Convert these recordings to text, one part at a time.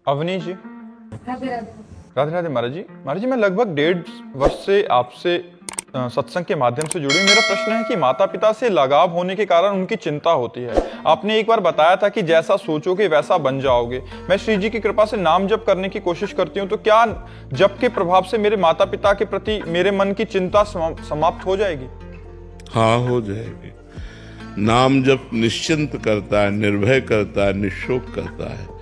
अवनी जी, राधे राधे। राधे राधे। महाराज जी मैं लगभग 1.5 वर्ष से आपसे सत्संग के माध्यम से जुड़ी। मेरा प्रश्न है कि माता पिता से लगाव होने के कारण उनकी चिंता होती है। आपने एक बार बताया था कि जैसा सोचोगे वैसा बन जाओगे। मैं श्री जी की कृपा से नाम जप करने की कोशिश करती हूँ, तो क्या जप के प्रभाव से मेरे माता पिता के प्रति मेरे मन की चिंता समाप्त हो जाएगी? हाँ, हो जाएगी। नाम जप निश्चिंत करता है, निर्भय करता है, निशोक करता है।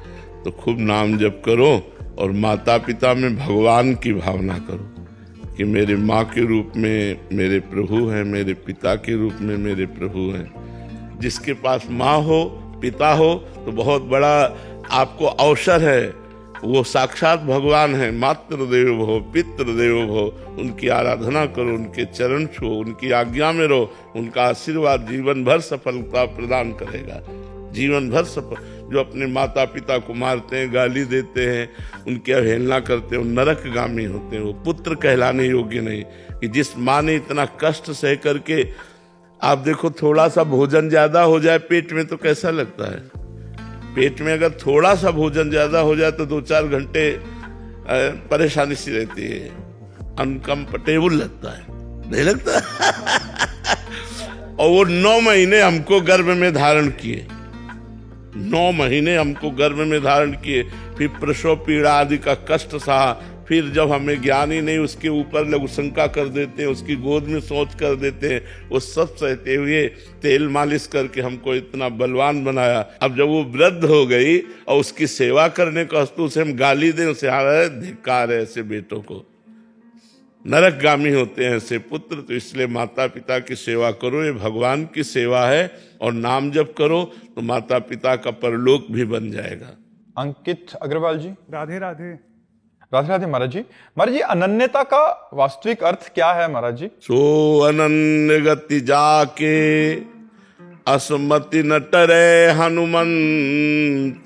तो खूब नाम जप करो और माता पिता में भगवान की भावना करो कि मेरे माँ के रूप में मेरे प्रभु हैं, मेरे पिता के रूप में मेरे प्रभु हैं। जिसके पास माँ हो, पिता हो, तो बहुत बड़ा आपको अवसर है। वो साक्षात भगवान है। मातृदेव भव, पितृदेव भव। उनकी आराधना करो, उनके चरण छुओ, उनकी आज्ञा में रहो। उनका आशीर्वाद जीवन भर सफलता प्रदान करेगा, जीवन भर सफल। जो अपने माता पिता को मारते हैं, गाली देते हैं, उनकी अवहेलना करते हैं, वो नरकगामी होते हैं। वो पुत्र कहलाने योग्य नहीं। कि जिस माँ ने इतना कष्ट सह करके, आप देखो थोड़ा सा भोजन ज्यादा हो जाए पेट में तो कैसा लगता है। पेट में अगर थोड़ा सा भोजन ज्यादा हो जाए तो 2-4 घंटे परेशानी सी रहती है, अनकंफर्टेबल लगता है, नहीं लगता? और वो 9 महीने हमको गर्भ में धारण किए, 9 महीने हमको गर्भ में धारण किए। फिर प्रसव पीड़ा आदि का कष्ट सहा। फिर जब हमें ज्ञान ही नहीं, उसके ऊपर लघुशंका कर देते हैं, उसकी गोद में सोच कर देते हैं। वो सब सहते हुए तेल मालिश करके हमको इतना बलवान बनाया। अब जब वो वृद्ध हो गई और उसकी सेवा करने को हस्तु से हम गाली दें, उसे धिक्कार है ऐसे बेटों को। नरकगामी होते हैं ऐसे पुत्र। तो इसलिए माता पिता की सेवा करो, ये भगवान की सेवा है। और नाम जप करो तो माता पिता का परलोक भी बन जाएगा। अंकित अग्रवाल जी, राधे राधे। राधे राधे। महाराज जी अनन्यता का वास्तविक अर्थ क्या है महाराज जी? सो अनन्य गति जाके असमति न टरे हनुमंत,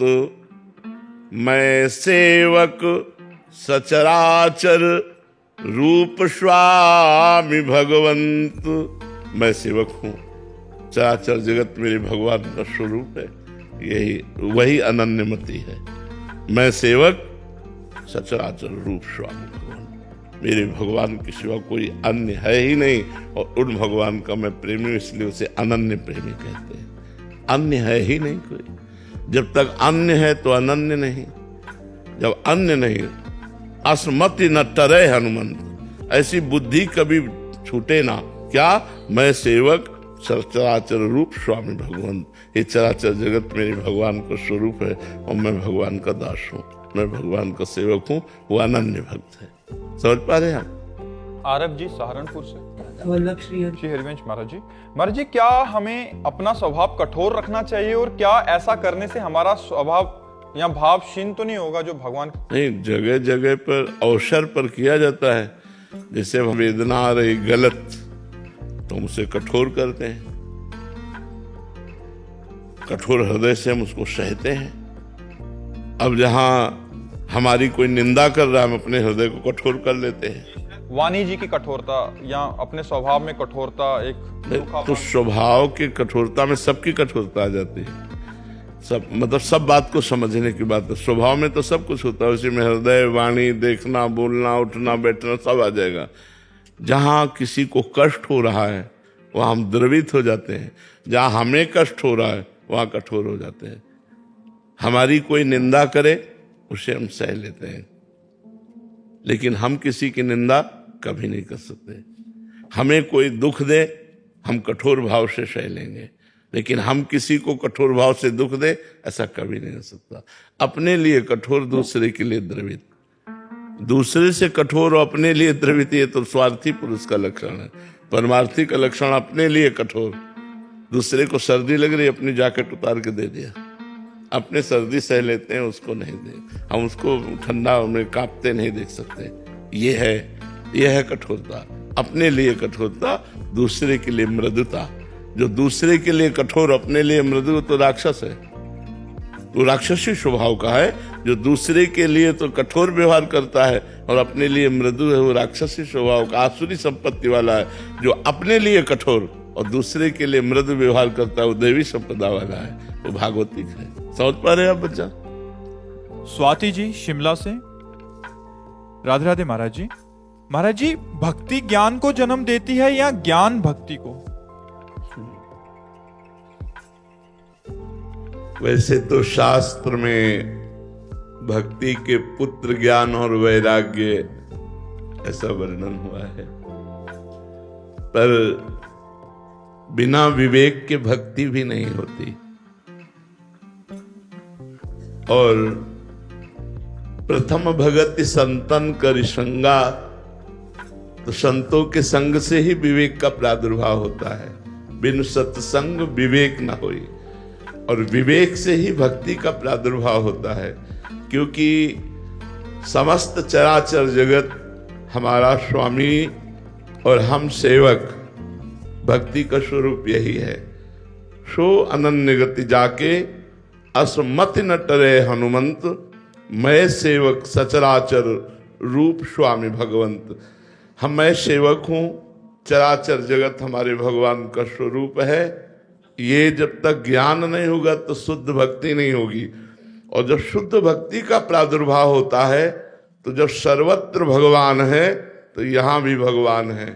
मैं सेवक सचराचर रूप स्वामी भगवंत। मैं सेवक हूँ, चराचर जगत मेरे भगवान का स्वरूप है। यही वही अनन्यमति है। मैं सेवक सचराचर रूप स्वामी भगवान। मेरे भगवान के सिवा कोई अन्य है ही नहीं। और उन भगवान का मैं प्रेमी, इसलिए उसे अनन्य प्रेमी कहते हैं। अन्य है ही नहीं कोई। जब तक अन्य है तो अनन्य नहीं। जब अन्य नहीं, असमति न टरे हनुमंत। ऐसी बुद्धि कभी छूटे ना। क्या? मैं सेवक चराचर रूप स्वामी भगवंत। ये चराचर जगत मेरे भगवान का स्वरूप है और मैं भगवान का दास हूँ, मैं भगवान का सेवक हूँ। वो अनन्य भक्त है। समझ पा रहे हैं आप? आरव जी सहारनपुर से। वल्लभ श्री श्री हरिवंश महाराज जी क्या हमें अपना स्वभाव कठोर रखना चाहिए, और क्या ऐसा करने से हमारा स्वभाव या भाव क्षीण तो नहीं होगा जो भगवान? नहीं, जगह जगह पर अवसर पर किया जाता है। जैसे वेदना आ रही गलत तो हम उसे कठोर करते हैं, कठोर हृदय से हम उसको सहते हैं। अब जहां हमारी कोई निंदा कर रहा है, हम अपने हृदय को कठोर कर लेते हैं। वाणी जी की कठोरता या अपने स्वभाव में कठोरता एक तो स्वभाव की कठोरता में सबकी कठोरता आ जाती है। सब मतलब सब बात को समझने की बात है। स्वभाव में तो सब कुछ होता है, उसी में हृदय, वाणी, देखना, बोलना, उठना, बैठना सब आ जाएगा। जहाँ किसी को कष्ट हो रहा है वहाँ हम द्रवित हो जाते हैं, जहाँ हमें कष्ट हो रहा है वहाँ कठोर हो जाते हैं। हमारी कोई निंदा करे उसे हम सह लेते हैं, लेकिन हम किसी की निंदा कभी नहीं कर सकते। हमें कोई दुख दे हम कठोर भाव से सह लेंगे, लेकिन हम किसी को कठोर भाव से दुख दे ऐसा कभी नहीं हो सकता। अपने लिए कठोर, दूसरे के लिए द्रवित। दूसरे से कठोर और अपने लिए द्रवित, ये तो स्वार्थी पुरुष का लक्षण है। परमार्थी का लक्षण अपने लिए कठोर। दूसरे को सर्दी लग रही, अपनी जैकेट उतार के दे दिया। अपने सर्दी सह लेते हैं, उसको नहीं दे। हम उसको ठंडा में कांपते नहीं देख सकते। ये है कठोरता। अपने लिए कठोरता, दूसरे के लिए मृदुता। जो दूसरे के लिए कठोर, अपने लिए मृदु, तो राक्षस है। वो राक्षसी स्वभाव का है। जो दूसरे के लिए तो कठोर व्यवहार करता है और अपने लिए मृदु है, वो राक्षसी स्वभाव का, आसुरी संपत्ति वाला है। जो अपने लिए कठोर और दूसरे के लिए मृदु व्यवहार करता है, वो देवी संपदा वाला है, वो भागवतिक है। समझ पा रहे हैं आप बच्चा? स्वाति जी शिमला से। राधे राधे महाराज जी। महाराज जी, भक्ति ज्ञान को जन्म देती है या ज्ञान भक्ति को? वैसे तो शास्त्र में भक्ति के पुत्र ज्ञान और वैराग्य ऐसा वर्णन हुआ है, पर बिना विवेक के भक्ति भी नहीं होती। और प्रथम भगति संतन कर संगा, तो संतों के संग से ही विवेक का प्रादुर्भाव होता है। बिन सत्संग विवेक न होई, और विवेक से ही भक्ति का प्रादुर्भाव होता है। क्योंकि समस्त चराचर जगत हमारा स्वामी और हम सेवक, भक्ति का स्वरूप यही है। सो अनन्य गति जाके असमति न टरे हनुमंत, मैं सेवक सचराचर रूप स्वामी भगवंत। मैं सेवक हूं, चराचर जगत हमारे भगवान का स्वरूप है। ये जब तक ज्ञान नहीं होगा तो शुद्ध भक्ति नहीं होगी। और जब शुद्ध भक्ति का प्रादुर्भाव होता है, तो जब सर्वत्र भगवान है तो यहां भी भगवान है।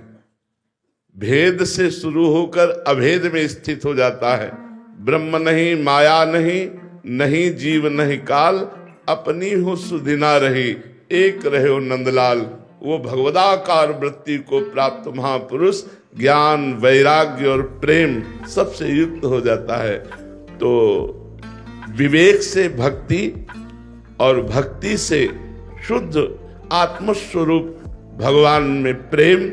भेद से शुरू होकर अभेद में स्थित हो जाता है। ब्रह्म नहीं, माया नहीं, नहीं जीव नहीं काल, अपनी हो सुधिना रही, एक रहे हो नंदलाल। वो भगवदाकार वृत्ति को प्राप्त महापुरुष ज्ञान, वैराग्य और प्रेम सबसे युक्त हो जाता है। तो विवेक से भक्ति और भक्ति से शुद्ध आत्मस्वरूप भगवान में प्रेम,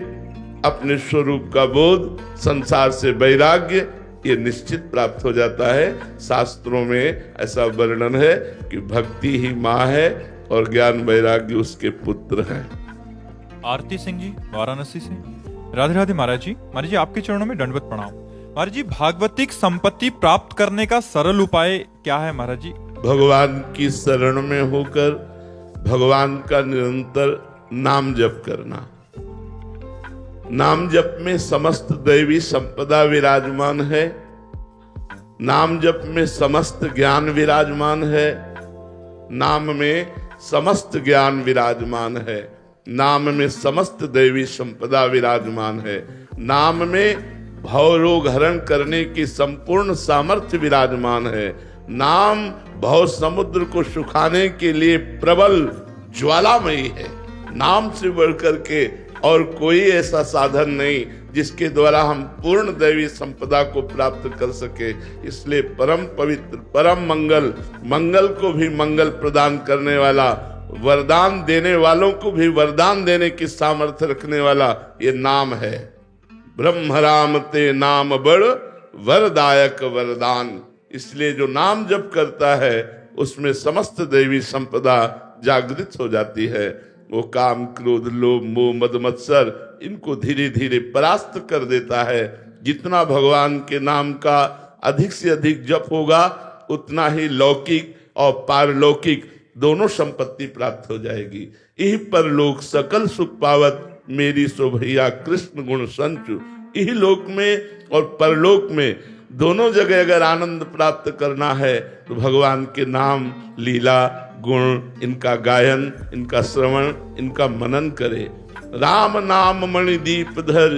अपने स्वरूप का बोध, संसार से वैराग्य, ये निश्चित प्राप्त हो जाता है। शास्त्रों में ऐसा वर्णन है कि भक्ति ही माँ है और ज्ञान वैराग्य उसके पुत्र हैं। आरती सिंह जी वाराणसी से। राधे राधे महाराज जी। महाराज जी, आपके चरणों में दंडवत प्रणाम। महाराज जी, भागवतिक संपत्ति प्राप्त करने का सरल उपाय क्या है महाराज जी? भगवान की शरण में होकर भगवान का निरंतर नाम जप करना। नाम जप में समस्त दैवी संपदा विराजमान है। नाम जप में समस्त ज्ञान विराजमान है। नाम में समस्त ज्ञान विराजमान है। नाम में समस्त दैवी संपदा विराजमान है। नाम में भवरोग हरण करने की संपूर्ण सामर्थ्य विराजमान है। नाम भव समुद्र को सुखाने के लिए प्रबल ज्वालामयी है। नाम से बढ़कर के और कोई ऐसा साधन नहीं जिसके द्वारा हम पूर्ण दैवी संपदा को प्राप्त कर सके। इसलिए परम पवित्र, परम मंगल, मंगल को भी मंगल प्रदान करने वाला, वरदान देने वालों को भी वरदान देने की सामर्थ्य रखने वाला ये नाम है। ब्रह्म राम ते नाम बड़ वरदायक वरदान। इसलिए जो नाम जप करता है उसमें समस्त दैवी संपदा जागृत हो जाती है। वो काम, क्रोध, लोभ, मोह, मद, मत्सर, इनको धीरे धीरे परास्त कर देता है। जितना भगवान के नाम का अधिक से अधिक जप होगा, उतना ही लौकिक और पारलौकिक दोनों संपत्ति प्राप्त हो जाएगी। यही परलोक सकल सुख पावत, मेरी शोभैया कृष्ण गुण संचु। यही लोक में और परलोक में दोनों जगह अगर आनंद प्राप्त करना है तो भगवान के नाम, लीला, गुण, इनका गायन, इनका श्रवण, इनका मनन करे। राम नाम मणि दीप धर,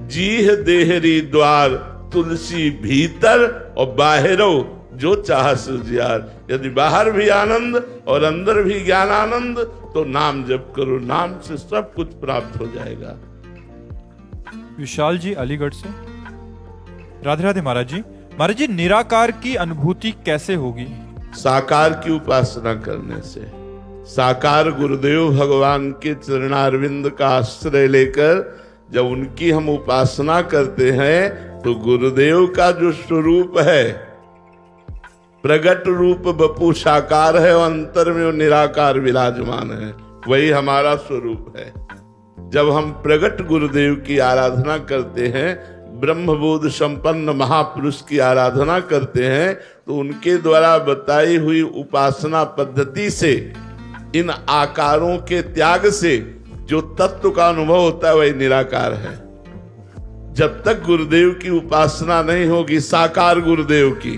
जीह देहरी द्वार, तुलसी भीतर और बाहरो जो चाह सुजियार। यदि बाहर भी आनंद और अंदर भी ज्ञान आनंद, तो नाम जप करो, नाम से सब कुछ प्राप्त हो जाएगा। विशाल जी अलीगढ़ से। राधे राधे महाराज जी। महाराज जी, निराकार की अनुभूति कैसे होगी? साकार की उपासना करने से। साकार गुरुदेव भगवान के चरणारविंद का आश्रय लेकर जब उनकी हम उपासना करते हैं तो गुरुदेव का जो स्वरूप है, प्रगट रूप बपू साकार है और अंतर में वो निराकार विराजमान है, वही हमारा स्वरूप है। जब हम प्रगट गुरुदेव की आराधना करते हैं, ब्रह्मबोध संपन्न महापुरुष की आराधना करते हैं, तो उनके द्वारा बताई हुई उपासना पद्धति से, इन आकारों के त्याग से जो तत्व का अनुभव होता है वही निराकार है। जब तक गुरुदेव की उपासना नहीं होगी, साकार गुरुदेव की,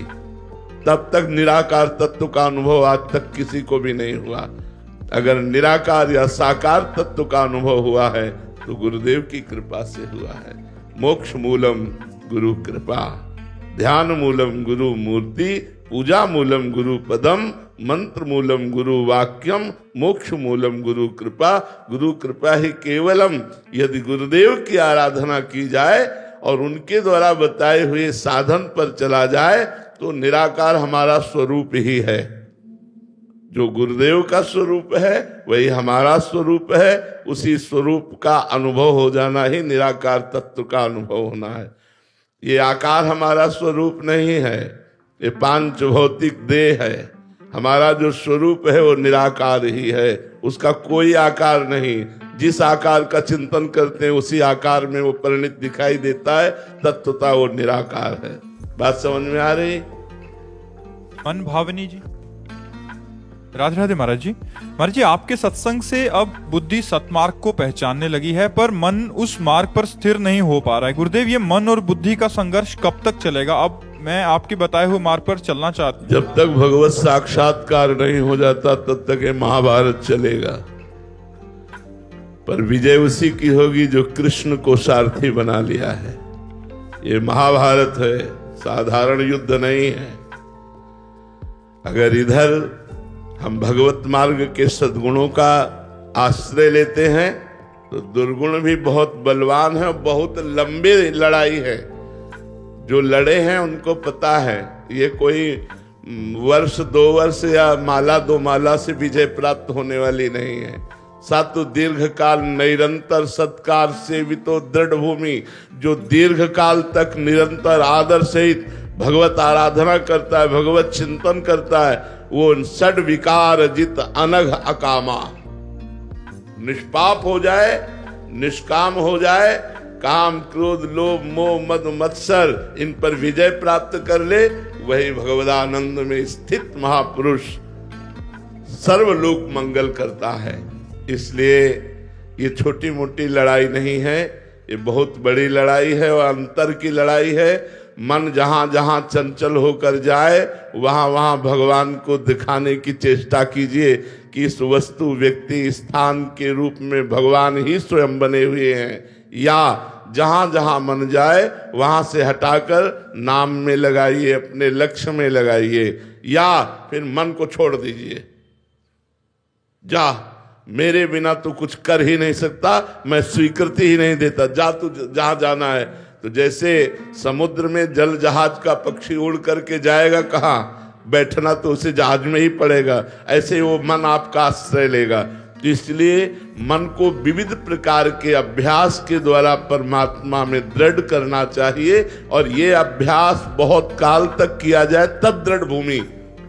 तब तक निराकार तत्व का अनुभव आज तक किसी को भी नहीं हुआ। अगर निराकार या साकार तत्व का अनुभव हुआ है तो गुरुदेव की कृपा से हुआ है। मोक्ष मूलम गुरु कृपा, ध्यान मूलम गुरु मूर्ति, पूजा मूलम गुरु पदम, मंत्र मूलम गुरु वाक्यम, मोक्ष मूलम गुरु कृपा। गुरु कृपा ही केवलम। यदि गुरुदेव की आराधना की जाए और उनके द्वारा बताए हुए साधन पर चला जाए तो निराकार हमारा स्वरूप ही है। जो गुरुदेव का स्वरूप है वही हमारा स्वरूप है। उसी स्वरूप का अनुभव हो जाना ही निराकार तत्व का अनुभव होना है। ये आकार हमारा स्वरूप नहीं है, ये पांच भौतिक देह है। हमारा जो स्वरूप है वो निराकार ही है, उसका कोई आकार नहीं। जिस आकार का चिंतन करते हैं उसी आकार में वो परिणित दिखाई देता है। तत्वता वो निराकार है। बात समझ में आ रही? मन भावनी जी, राधे राधे महाराज जी। महाराज जी, आपके सत्संग से अब बुद्धि सतमार्ग को पहचानने लगी है, पर मन उस मार्ग पर स्थिर नहीं हो पा रहा है। गुरुदेव, ये मन और बुद्धि का संघर्ष कब तक चलेगा? अब मैं आपके बताए हुए मार्ग पर चलना चाहता हूँ। जब तक भगवत साक्षात्कार नहीं हो जाता तब तक ये महाभारत चलेगा। पर विजय उसी की होगी जो कृष्ण को सारथी बना लिया है। ये महाभारत है, साधारण युद्ध नहीं है। अगर इधर हम भगवत मार्ग के सद्गुणों का आश्रय लेते हैं तो दुर्गुण भी बहुत बलवान है और बहुत लंबी लड़ाई है। जो लड़े हैं उनको पता है ये कोई वर्ष 2 वर्ष या माला 2 माला से विजय प्राप्त होने वाली नहीं है। सातु दीर्घ काल निरंतर सत्कार सेवितो दृढ़ भूमि, जो दीर्घ काल तक निरंतर आदर सहित भगवत आराधना करता है, भगवत चिंतन करता है, वो षड विकार जित अनघ अकामा, निष्पाप हो जाए, निष्काम हो जाए, काम क्रोध लोभ मोह मद मत्सर इन पर विजय प्राप्त कर ले, वही भगवदानंद में स्थित महापुरुष सर्वलोक मंगल करता है। इसलिए ये छोटी मोटी लड़ाई नहीं है, ये बहुत बड़ी लड़ाई है और अंतर की लड़ाई है। मन जहां जहां चंचल होकर जाए वहां वहां भगवान को दिखाने की चेष्टा कीजिए कि इस वस्तु व्यक्ति स्थान के रूप में भगवान ही स्वयं बने हुए हैं। या जहां जहां मन जाए वहां से हटाकर नाम में लगाइए, अपने लक्ष्य में लगाइए, या फिर मन को छोड़ दीजिए। जा, मेरे बिना तू कुछ कर ही नहीं सकता, मैं स्वीकृति ही नहीं देता, जा तू जहां जाना है। तो जैसे समुद्र में जल जहाज का पक्षी उड़ करके जाएगा कहाँ, बैठना तो उसे जहाज में ही पड़ेगा, ऐसे वो मन आपका आश्रय लेगा। तो इसलिए मन को विविध प्रकार के अभ्यास के द्वारा परमात्मा में दृढ़ करना चाहिए। और ये अभ्यास बहुत काल तक किया जाए तब दृढ़ भूमि,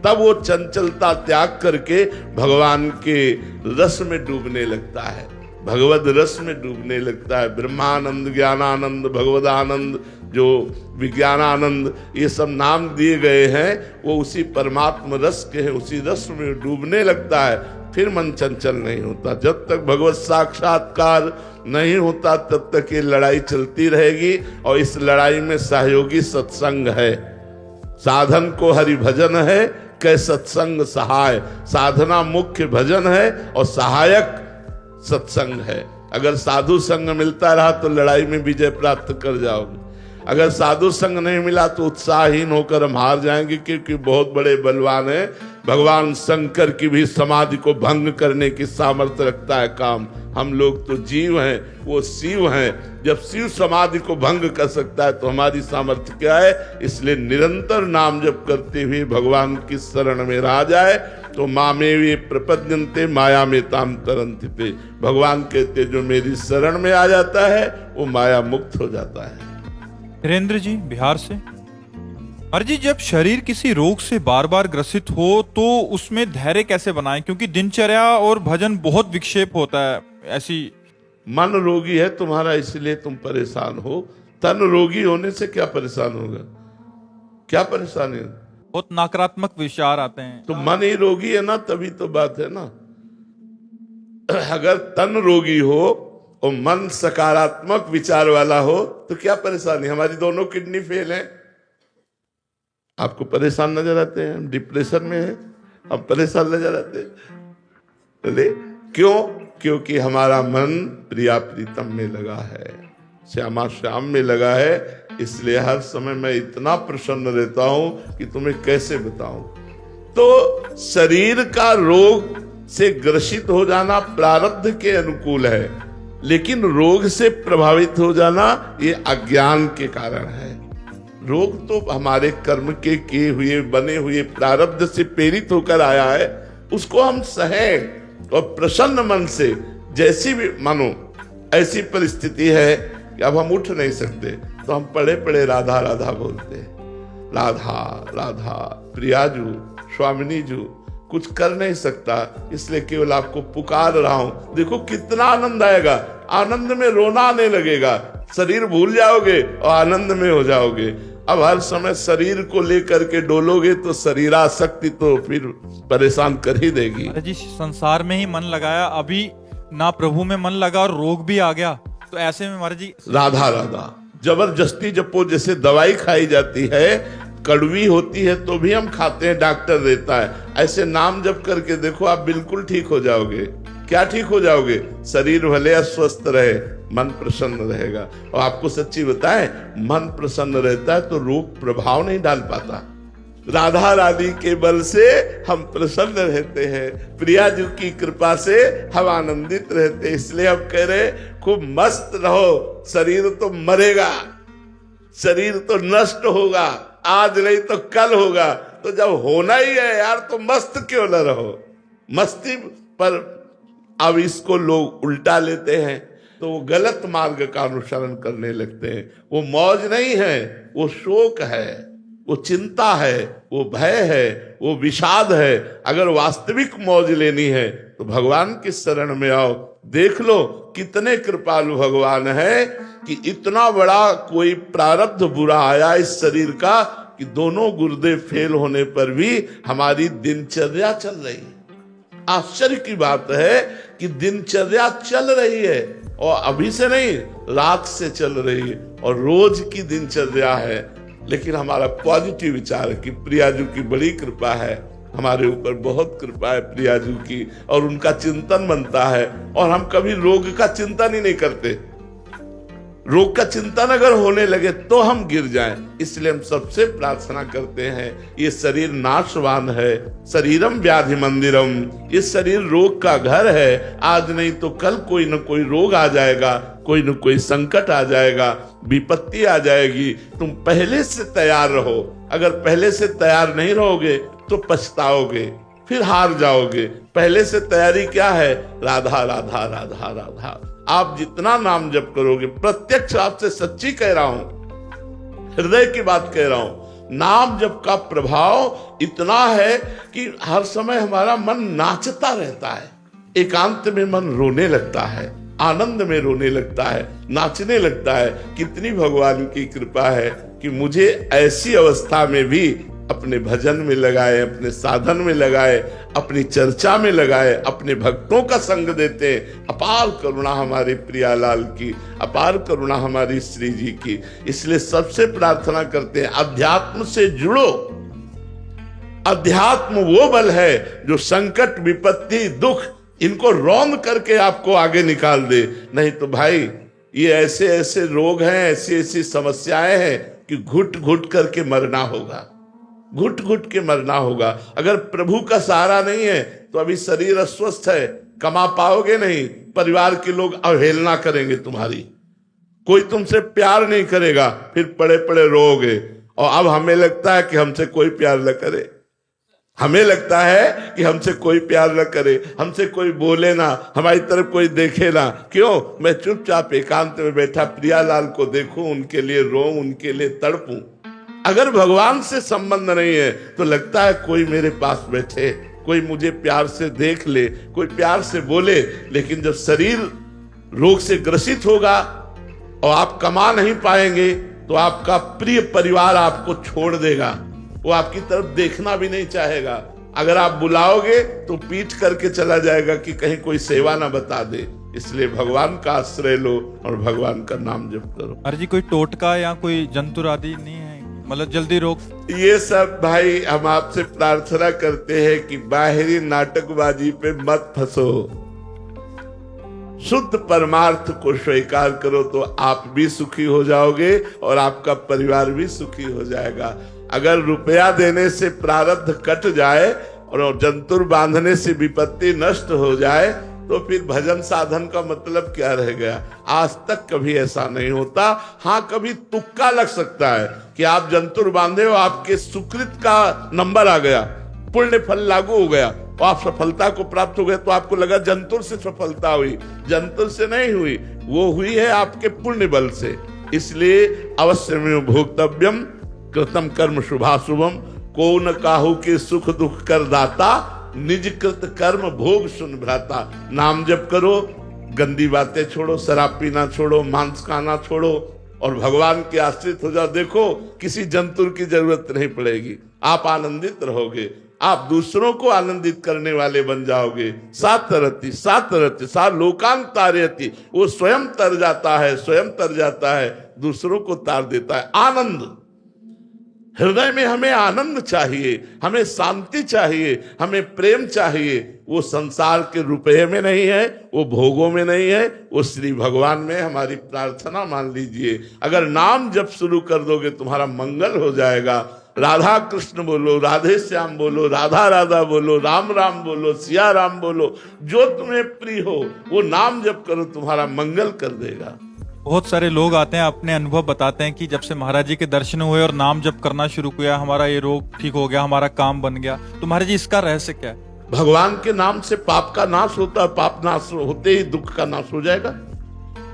तब वो चंचलता त्याग करके भगवान के रस में डूबने लगता है, भगवद रस में डूबने लगता है। ब्रह्मानंद, ज्ञानानंद, भगवदानंद, जो विज्ञानानंद, ये सब नाम दिए गए हैं, वो उसी परमात्मा रस के हैं, उसी रस में डूबने लगता है। फिर मन चंचल नहीं होता। जब तक भगवत साक्षात्कार नहीं होता तब तक ये लड़ाई चलती रहेगी। और इस लड़ाई में सहयोगी सत्संग है। साधन को हरि भजन है, कै सत्संग सहाय। साधना मुख्य भजन है और सहायक सत्संग है। अगर साधु संग मिलता रहा तो लड़ाई में विजय प्राप्त कर जाओगे। अगर साधु संग नहीं मिला तो उत्साहहीन होकर हम हार जाएंगे, क्योंकि बहुत बड़े बलवान हैं। भगवान शंकर की भी समाधि को भंग करने की सामर्थ्य रखता है काम। हम लोग तो जीव हैं, वो शिव हैं। जब शिव समाधि को भंग कर सकता है तो हमारी सामर्थ्य क्या है? इसलिए निरंतर नाम जप करते हुए भगवान की शरण में रह जाए तो मामेवे प्रपद्यन्ते माया में ताम तरन्ति। भगवान कहते जो मेरी शरण में आ जाता है वो माया मुक्त हो जाता है। वीरेंद्र जी, बिहार से। अरे जी, जब शरीर किसी रोग से बार बार ग्रसित हो तो उसमें धैर्य कैसे बनाएं? क्योंकि दिनचर्या और भजन बहुत विक्षेप होता है। ऐसी मन रोगी है तुम्हारा, इसलिए तुम परेशान हो। तन रोगी होने से क्या परेशान होगा? क्या परेशानी है? बहुत नकारात्मक विचार आते हैं। तो मन ही रोगी है ना, तभी तो बात है ना। अगर तन रोगी हो और मन सकारात्मक विचार वाला हो तो क्या परेशानी? हमारी दोनों किडनी फेल है, आपको परेशान नजर आते हैं, हम डिप्रेशन में हैं, हम परेशान नजर आते हैं। बोले क्यों? क्योंकि हमारा मन प्रिया प्रीतम में लगा है, श्यामा श्याम में लगा है। इसलिए हर समय मैं इतना प्रसन्न रहता हूं कि तुम्हें कैसे बताऊं। तो शरीर का रोग से ग्रसित हो जाना प्रारब्ध के अनुकूल है, लेकिन रोग से प्रभावित हो जाना ये अज्ञान के कारण है। रोग तो हमारे कर्म के किए हुए बने हुए प्रारब्ध से प्रेरित होकर आया है, उसको हम सहें और प्रसन्न मन से, जैसी भी मानो ऐसी परिस्थिति है कि अब हम उठ नहीं सकते, तो हम पड़े पड़े राधा राधा बोलते हैं, राधा राधा प्रियाजू स्वामिनी जू। कुछ कर नहीं सकता, इसलिए केवल आपको पुकार रहा हूं। देखो कितना आनंद आएगा, आनंद में रोना आने लगेगा, शरीर भूल जाओगे और आनंद में हो जाओगे। अब हर समय शरीर को लेकर के डोलोगे तो शरीरासक्ति तो फिर परेशान कर ही देगी। अरे जी, संसार में ही मन लगाया, अभी ना प्रभु में मन लगा और रोग भी आ गया, तो ऐसे में महाराज जी राधा राधा जबरदस्ती जपो। जैसे दवाई खाई जाती है, कड़वी होती है तो भी हम खाते हैं, डॉक्टर देता है, ऐसे नाम जप करके देखो, आप बिल्कुल ठीक हो जाओगे। क्या ठीक हो जाओगे? शरीर भले अस्वस्थ रहे, मन प्रसन्न रहेगा। और आपको सच्ची बताएं, मन प्रसन्न रहता है तो रोग प्रभाव नहीं डाल पाता। राधा रानी के बल से हम प्रसन्न रहते हैं, प्रिया जी की कृपा से हम आनंदित रहते हैं। इसलिए हम कह रहे खूब मस्त रहो। शरीर तो मरेगा, शरीर तो नष्ट होगा, आज नहीं तो कल होगा, तो जब होना ही है यार तो मस्त क्यों न रहो। मस्ती पर अब इसको लोग उल्टा लेते हैं, तो वो गलत मार्ग का अनुसरण करने लगते हैं। वो मौज नहीं है, वो शोक है, वो चिंता है, वो भय है, वो विषाद है। अगर वास्तविक मौज लेनी है तो भगवान की शरण में आओ। देख लो कितने कृपालु भगवान है कि इतना बड़ा कोई प्रारब्ध बुरा आया इस शरीर का कि दोनों गुर्दे फेल होने पर भी हमारी दिनचर्या चल रही है। आश्चर्य की बात है कि दिनचर्या चल रही है, और अभी से नहीं, रात से चल रही है, और रोज की दिनचर्या है। लेकिन हमारा पॉजिटिव विचार है कि प्रियाजू की बड़ी कृपा है, हमारे ऊपर बहुत कृपा है प्रियाजू की, और उनका चिंतन बनता है। और हम कभी रोग का चिंतन ही नहीं करते। रोग का चिंतन अगर होने लगे तो हम गिर जाएं। इसलिए हम सबसे प्रार्थना करते हैं, ये शरीर नाशवान है, शरीरम व्याधि मंदिरम, ये शरीर रोग का घर है। आज नहीं तो कल कोई न कोई रोग आ जाएगा, कोई न कोई संकट आ जाएगा, विपत्ति आ जाएगी। तुम पहले से तैयार रहो। अगर पहले से तैयार नहीं रहोगे तो पछताओगे, फिर हार जाओगे। पहले से तैयारी क्या है? राधा राधा राधा राधा। आप जितना नाम जप करोगे, प्रत्यक्ष आपसे सच्ची कह रहा हूं, हृदय की बात कह रहा हूं, नाम जप का प्रभाव इतना है कि हर समय हमारा मन नाचता रहता है। एकांत में मन रोने लगता है, आनंद में रोने लगता है, नाचने लगता है। कितनी भगवान की कृपा है कि मुझे ऐसी अवस्था में भी अपने भजन में लगाए, अपने साधन में लगाए, अपनी चर्चा में लगाए, अपने भक्तों का संग देते हैं। अपार करुणा हमारे प्रियालाल की, अपार करुणा हमारी श्री जी की। इसलिए सबसे प्रार्थना करते हैं, अध्यात्म से जुड़ो। अध्यात्म वो बल है जो संकट, विपत्ति, दुख इनको रौंद करके आपको आगे निकाल दे। नहीं तो भाई ये ऐसे ऐसे रोग हैं, ऐसी ऐसी समस्याएं हैं कि घुट घुट करके मरना होगा, घुट घुट के मरना होगा। अगर प्रभु का सहारा नहीं है तो अभी शरीर अस्वस्थ है, कमा पाओगे नहीं, परिवार के लोग अवहेलना करेंगे तुम्हारी, कोई तुमसे प्यार नहीं करेगा, फिर पड़े पड़े रोओगे। और अब हमें लगता है कि हमसे कोई प्यार न करे, हमें लगता है कि हमसे कोई प्यार न करे, हमसे कोई बोले ना, हमारी तरफ कोई देखे ना। क्यों? मैं चुपचाप एकांत में बैठा प्रियालाल को देखूं, उनके लिए रोऊं, उनके लिए तड़पूं। अगर भगवान से संबंध नहीं है तो लगता है कोई मेरे पास बैठे, कोई मुझे प्यार से देख ले, कोई प्यार से बोले। लेकिन जब शरीर रोग से ग्रसित होगा और आप कमा नहीं पाएंगे तो आपका प्रिय परिवार आपको छोड़ देगा, वो आपकी तरफ देखना भी नहीं चाहेगा। अगर आप बुलाओगे तो पीठ करके चला जाएगा कि कहीं कोई सेवा ना बता दे। इसलिए भगवान का आश्रय लो और भगवान का नाम जप करो। अरे जी, कोई टोटका या कोई जंतुर आदि नहीं है? मतलब जल्दी रोक। ये सब भाई हम आपसे प्रार्थना करते हैं कि बाहरी नाटकबाजी पे मत फंसो, शुद्ध परमार्थ को स्वीकार करो तो आप भी सुखी हो जाओगे और आपका परिवार भी सुखी हो जाएगा। अगर रुपया देने से प्रारब्ध कट जाए और जंतुर बांधने से विपत्ति नष्ट हो जाए तो फिर भजन साधन का मतलब क्या रह गया। आज तक कभी ऐसा नहीं होता। हाँ, कभी तुक्का लग सकता है कि आप जंतुर बांधे हो, आपके सुकृत का नंबर आ गया, पुण्य फल लागू हो गया और आप सफलता को प्राप्त हो गए, तो आपको लगा जंतुर से सफलता हुई। जंतुर से नहीं हुई, वो हुई है आपके पुण्य बल से। इसलिए अवश्य में भोक्तव्यम कृतम कर्म शुभाशुभम, को न काहू के सुख दुख कर दाता, निज कृत कर्म भोग सुन भ्राता। नाम जप करो, गंदी बातें छोड़ो, शराब पीना छोड़ो, मांस खाना छोड़ो और भगवान के आश्रित हो जाओ। देखो, किसी जंतुर की जरूरत नहीं पड़ेगी, आप आनंदित रहोगे, आप दूसरों को आनंदित करने वाले बन जाओगे। सातरति सातरति सा लोकान तारयति, वो स्वयं तर जाता है, स्वयं तर जाता है, दूसरों को तार देता है। आनंद, हृदय में हमें आनंद चाहिए, हमें शांति चाहिए, हमें प्रेम चाहिए। वो संसार के रुपये में नहीं है, वो भोगों में नहीं है, वो श्री भगवान में। हमारी प्रार्थना मान लीजिए, अगर नाम जप शुरू कर दोगे तुम्हारा मंगल हो जाएगा। राधा कृष्ण बोलो, राधे श्याम बोलो, राधा राधा बोलो, राम राम बोलो, सिया राम बोलो, जो तुम्हें प्रिय हो वो नाम जप करो, तुम्हारा मंगल कर देगा। बहुत सारे लोग आते हैं, अपने अनुभव बताते हैं कि जब से महाराज जी के दर्शन हुए और नाम जप करना शुरू किया, हमारा ये रोग ठीक हो गया, हमारा काम बन गया। तो महाराज जी, इसका रहस्य क्या है? भगवान के नाम से पाप का नाश होता है। पाप नाश होते ही दुख का नाश हो जाएगा,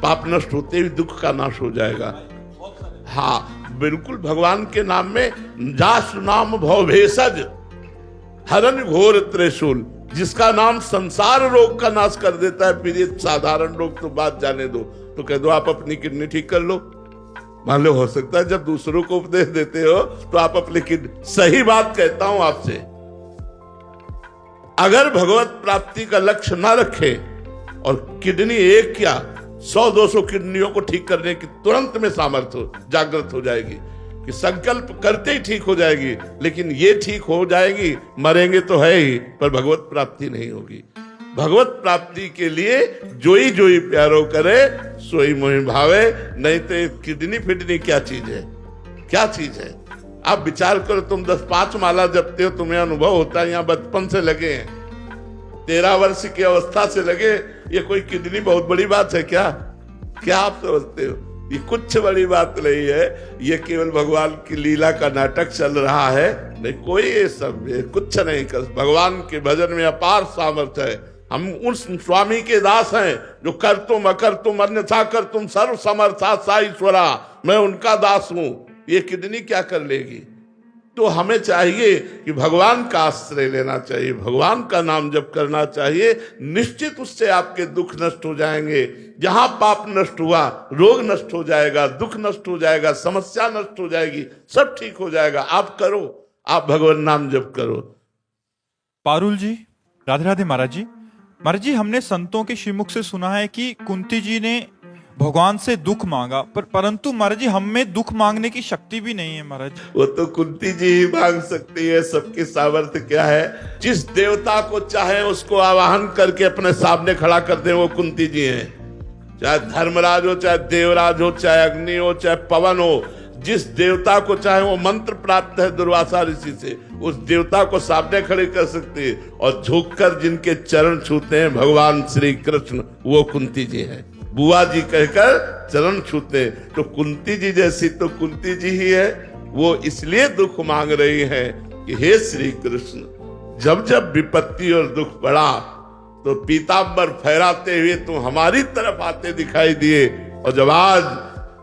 पाप नष्ट होते ही दुख का नाश हो जाएगा। हाँ बिल्कुल, भगवान के नाम में जासु नाम भव भेषज हरन घोर त्रिशूल, जिसका नाम संसार रोग का नाश कर देता है। फिर ये साधारण रोग तो बात जाने दो, तो कह दो आप अपनी किडनी ठीक कर लो। मान लो, हो सकता है जब दूसरों को उपदेश देते हो तो आप अपनी किडनी, सही बात कहता हूं आपसे, अगर भगवत प्राप्ति का लक्ष्य ना रखे और किडनी एक क्या 100-200 किडनियों को ठीक करने की तुरंत में सामर्थ्य जागृत हो जाएगी कि संकल्प करते ही ठीक हो जाएगी, लेकिन ये ठीक हो जाएगी, मरेंगे तो है ही, पर भगवत प्राप्ति नहीं होगी। भगवत प्राप्ति के लिए जोई जोई प्यारो करे, सोई मोहि भावे। नहीं तो किडनी फिडनी क्या चीज है, क्या चीज है? आप विचार करो, तुम 10-5 माला जपते हो, तुम्हें अनुभव होता है, यहाँ बचपन से लगे हैं, 13 वर्ष की अवस्था से लगे, ये कोई किडनी बहुत बड़ी बात है क्या? क्या आप समझते हो? ये कुछ बड़ी बात नहीं है, ये केवल भगवान की लीला का नाटक चल रहा है। नहीं, कोई ये सब कुछ नहीं कर। भगवान के भजन में अपार सामर्थ्य है। हम उस स्वामी के दास हैं जो कर तुम अकर तुम अन्यथा कर तुम सर्व समर्था सा ईश्वरा, मैं उनका दास हूं। ये किडनी क्या कर लेगी? तो हमें चाहिए कि भगवान का आश्रय लेना चाहिए, भगवान का नाम जप करना चाहिए। निश्चित उससे आपके दुख नष्ट हो जाएंगे। जहां पाप नष्ट हुआ, रोग नष्ट हो जाएगा, दुख नष्ट हो जाएगा, समस्या नष्ट हो जाएगी, सब ठीक हो जाएगा। आप करो, आप भगवान नाम जप करो। पारुल जी, राधे राधे महाराज जी। महाराज जी, हमने संतों के श्रीमुख से सुना है कि कुंती जी ने भगवान से दुख मांगा, परंतु महाराज जी, हम में दुख मांगने की शक्ति भी नहीं है महाराज। वो तो कुंती जी ही मांग सकती है, सबकी सामर्थ्य क्या है? जिस देवता को चाहे उसको आवाहन करके अपने सामने खड़ा कर दे, वो कुंती जी हैं। चाहे धर्मराज हो, चाहे देवराज हो, चाहे अग्नि हो, चाहे पवन हो, जिस देवता को चाहे, वो मंत्र प्राप्त है दुर्वासा ऋषि से, उस देवता को सामने खड़े कर सकते हैं। और झुककर जिनके चरण छूते हैं भगवान श्री कृष्ण, वो कुंती जी हैं। बुआ जी कहकर चरण छूते। तो कुंती जी जैसी तो कुंती जी ही है। वो इसलिए दुख मांग रही है कि हे श्री कृष्ण, जब जब विपत्ति और दुख पड़ा तो पीतांबर फहराते हुए तुम हमारी तरफ आते दिखाई दिए, और जब आज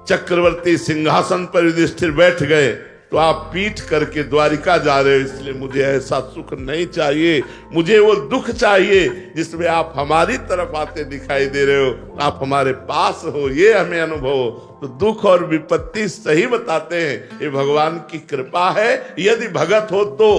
चक्रवर्ती सिंहासन पर युधिष्ठिर बैठ गए तो आप पीठ करके द्वारिका जा रहे हो। इसलिए मुझे ऐसा सुख नहीं चाहिए, मुझे वो दुख चाहिए जिसमें आप हमारी तरफ आते दिखाई दे रहे हो, आप हमारे पास हो, ये हमें अनुभव हो। तो दुख और विपत्ति सही बताते हैं, ये भगवान की कृपा है। यदि भगत हो तो,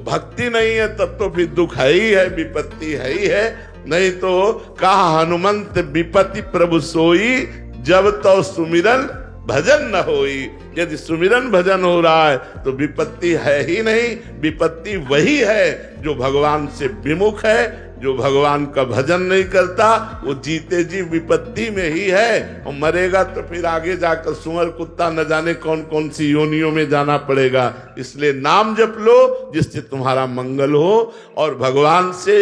भक्ति नहीं है तब तो फिर दुख है ही है, विपत्ति है ही है। नहीं तो कहा हनुमंत विपत्ति प्रभु सोई, जब तो सुमिरन भजन न होई। यदि सुमिरन भजन हो रहा है तो विपत्ति है ही नहीं, विपत्ति वही है जो भगवान से विमुख है। जो भगवान का भजन नहीं करता वो जीते जी विपत्ति में ही है, और मरेगा तो फिर आगे जाकर सुअर कुत्ता न जाने कौन कौन सी योनियों में जाना पड़ेगा। इसलिए नाम जप लो जिससे तुम्हारा मंगल हो, और भगवान से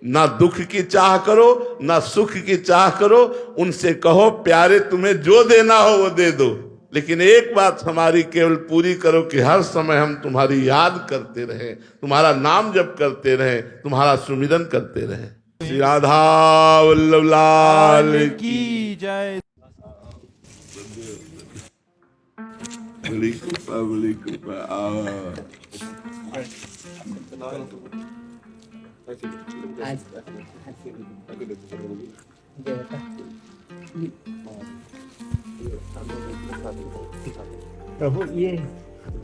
ना दुख की चाह करो ना सुख की चाह करो। उनसे कहो प्यारे तुम्हें जो देना हो वो दे दो, लेकिन एक बात हमारी केवल पूरी करो कि हर समय हम तुम्हारी याद करते रहें, तुम्हारा नाम जप करते रहें, तुम्हारा सुमिरन करते रहें। श्री राधा वल्लभ लाल की जय। बड़ी कृपा, बड़ी कृपा। प्रभु ये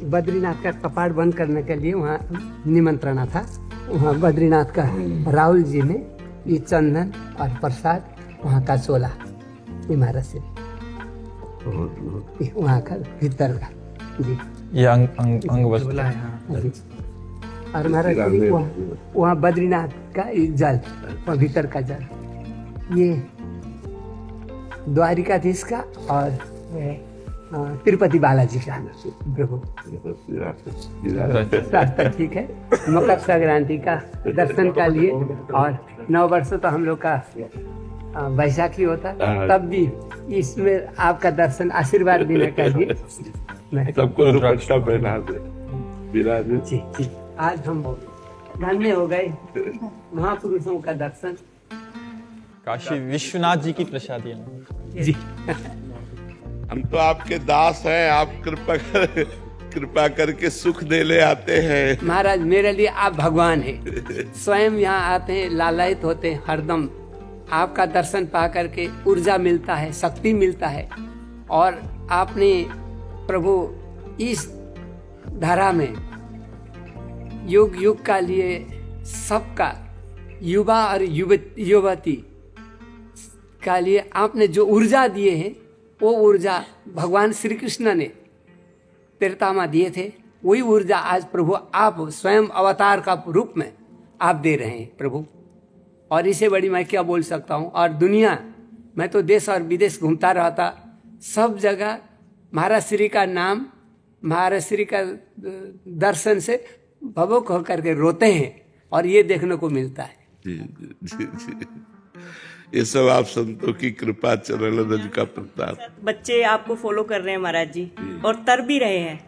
बद्रीनाथ का कपाट बंद करने के लिए वहाँ निमंत्रणा था। वहाँ बद्रीनाथ का राहुल जी ने ये चंदन और प्रसाद वहाँ का चोला इमारत से वहाँ का भीतर का जी ये अंग वस्त्र जी। और महाराज जी वहाँ बद्रीनाथ का ये जल और भीतर का जल ये द्वारिकाधीश का और तिरुपति बालाजी का प्रभु रास्ता ठीक है। मकर संक्रांति का दर्शन का लिए, और 9 वर्ष तो हम लोग का बैसाखी होता, तब भी इसमें आपका दर्शन आशीर्वाद देने का लिए सबको दुपट्टा पहना दे विराज। जी जी। आज हम धन्य हो गए महापुरुषों का दर्शन। काशी विश्वनाथ जी की प्रसादी है। जी हम तो आपके दास हैं, आप कृपा करके सुख दे ले आते हैं। महाराज मेरे लिए आप भगवान हैं। स्वयं यहाँ आते हैं, लालायित होते हैं, हरदम आपका दर्शन पा करके ऊर्जा मिलता है, शक्ति मिलता है। और आपने प्रभु इस धारा में युग युग का लिए सबका युवा और युवती का लिए आपने जो ऊर्जा दिए हैं, वो ऊर्जा भगवान श्री कृष्ण ने त्रेता दिए थे। वही ऊर्जा आज प्रभु आप स्वयं अवतार का रूप में आप दे रहे हैं प्रभु। और इससे बड़ी मैं क्या बोल सकता हूँ। और दुनिया, मैं तो देश और विदेश घूमता रहता, सब जगह महाराज श्री का नाम, महाराज श्री का दर्शन से भवक होकर के रोते हैं, और ये देखने को मिलता है। जी जी जी जी। ये सब आप संतों की कृपा, चरण रज का प्रताप। बच्चे आपको फॉलो कर रहे हैं महाराज जी, और तर भी रहे हैं,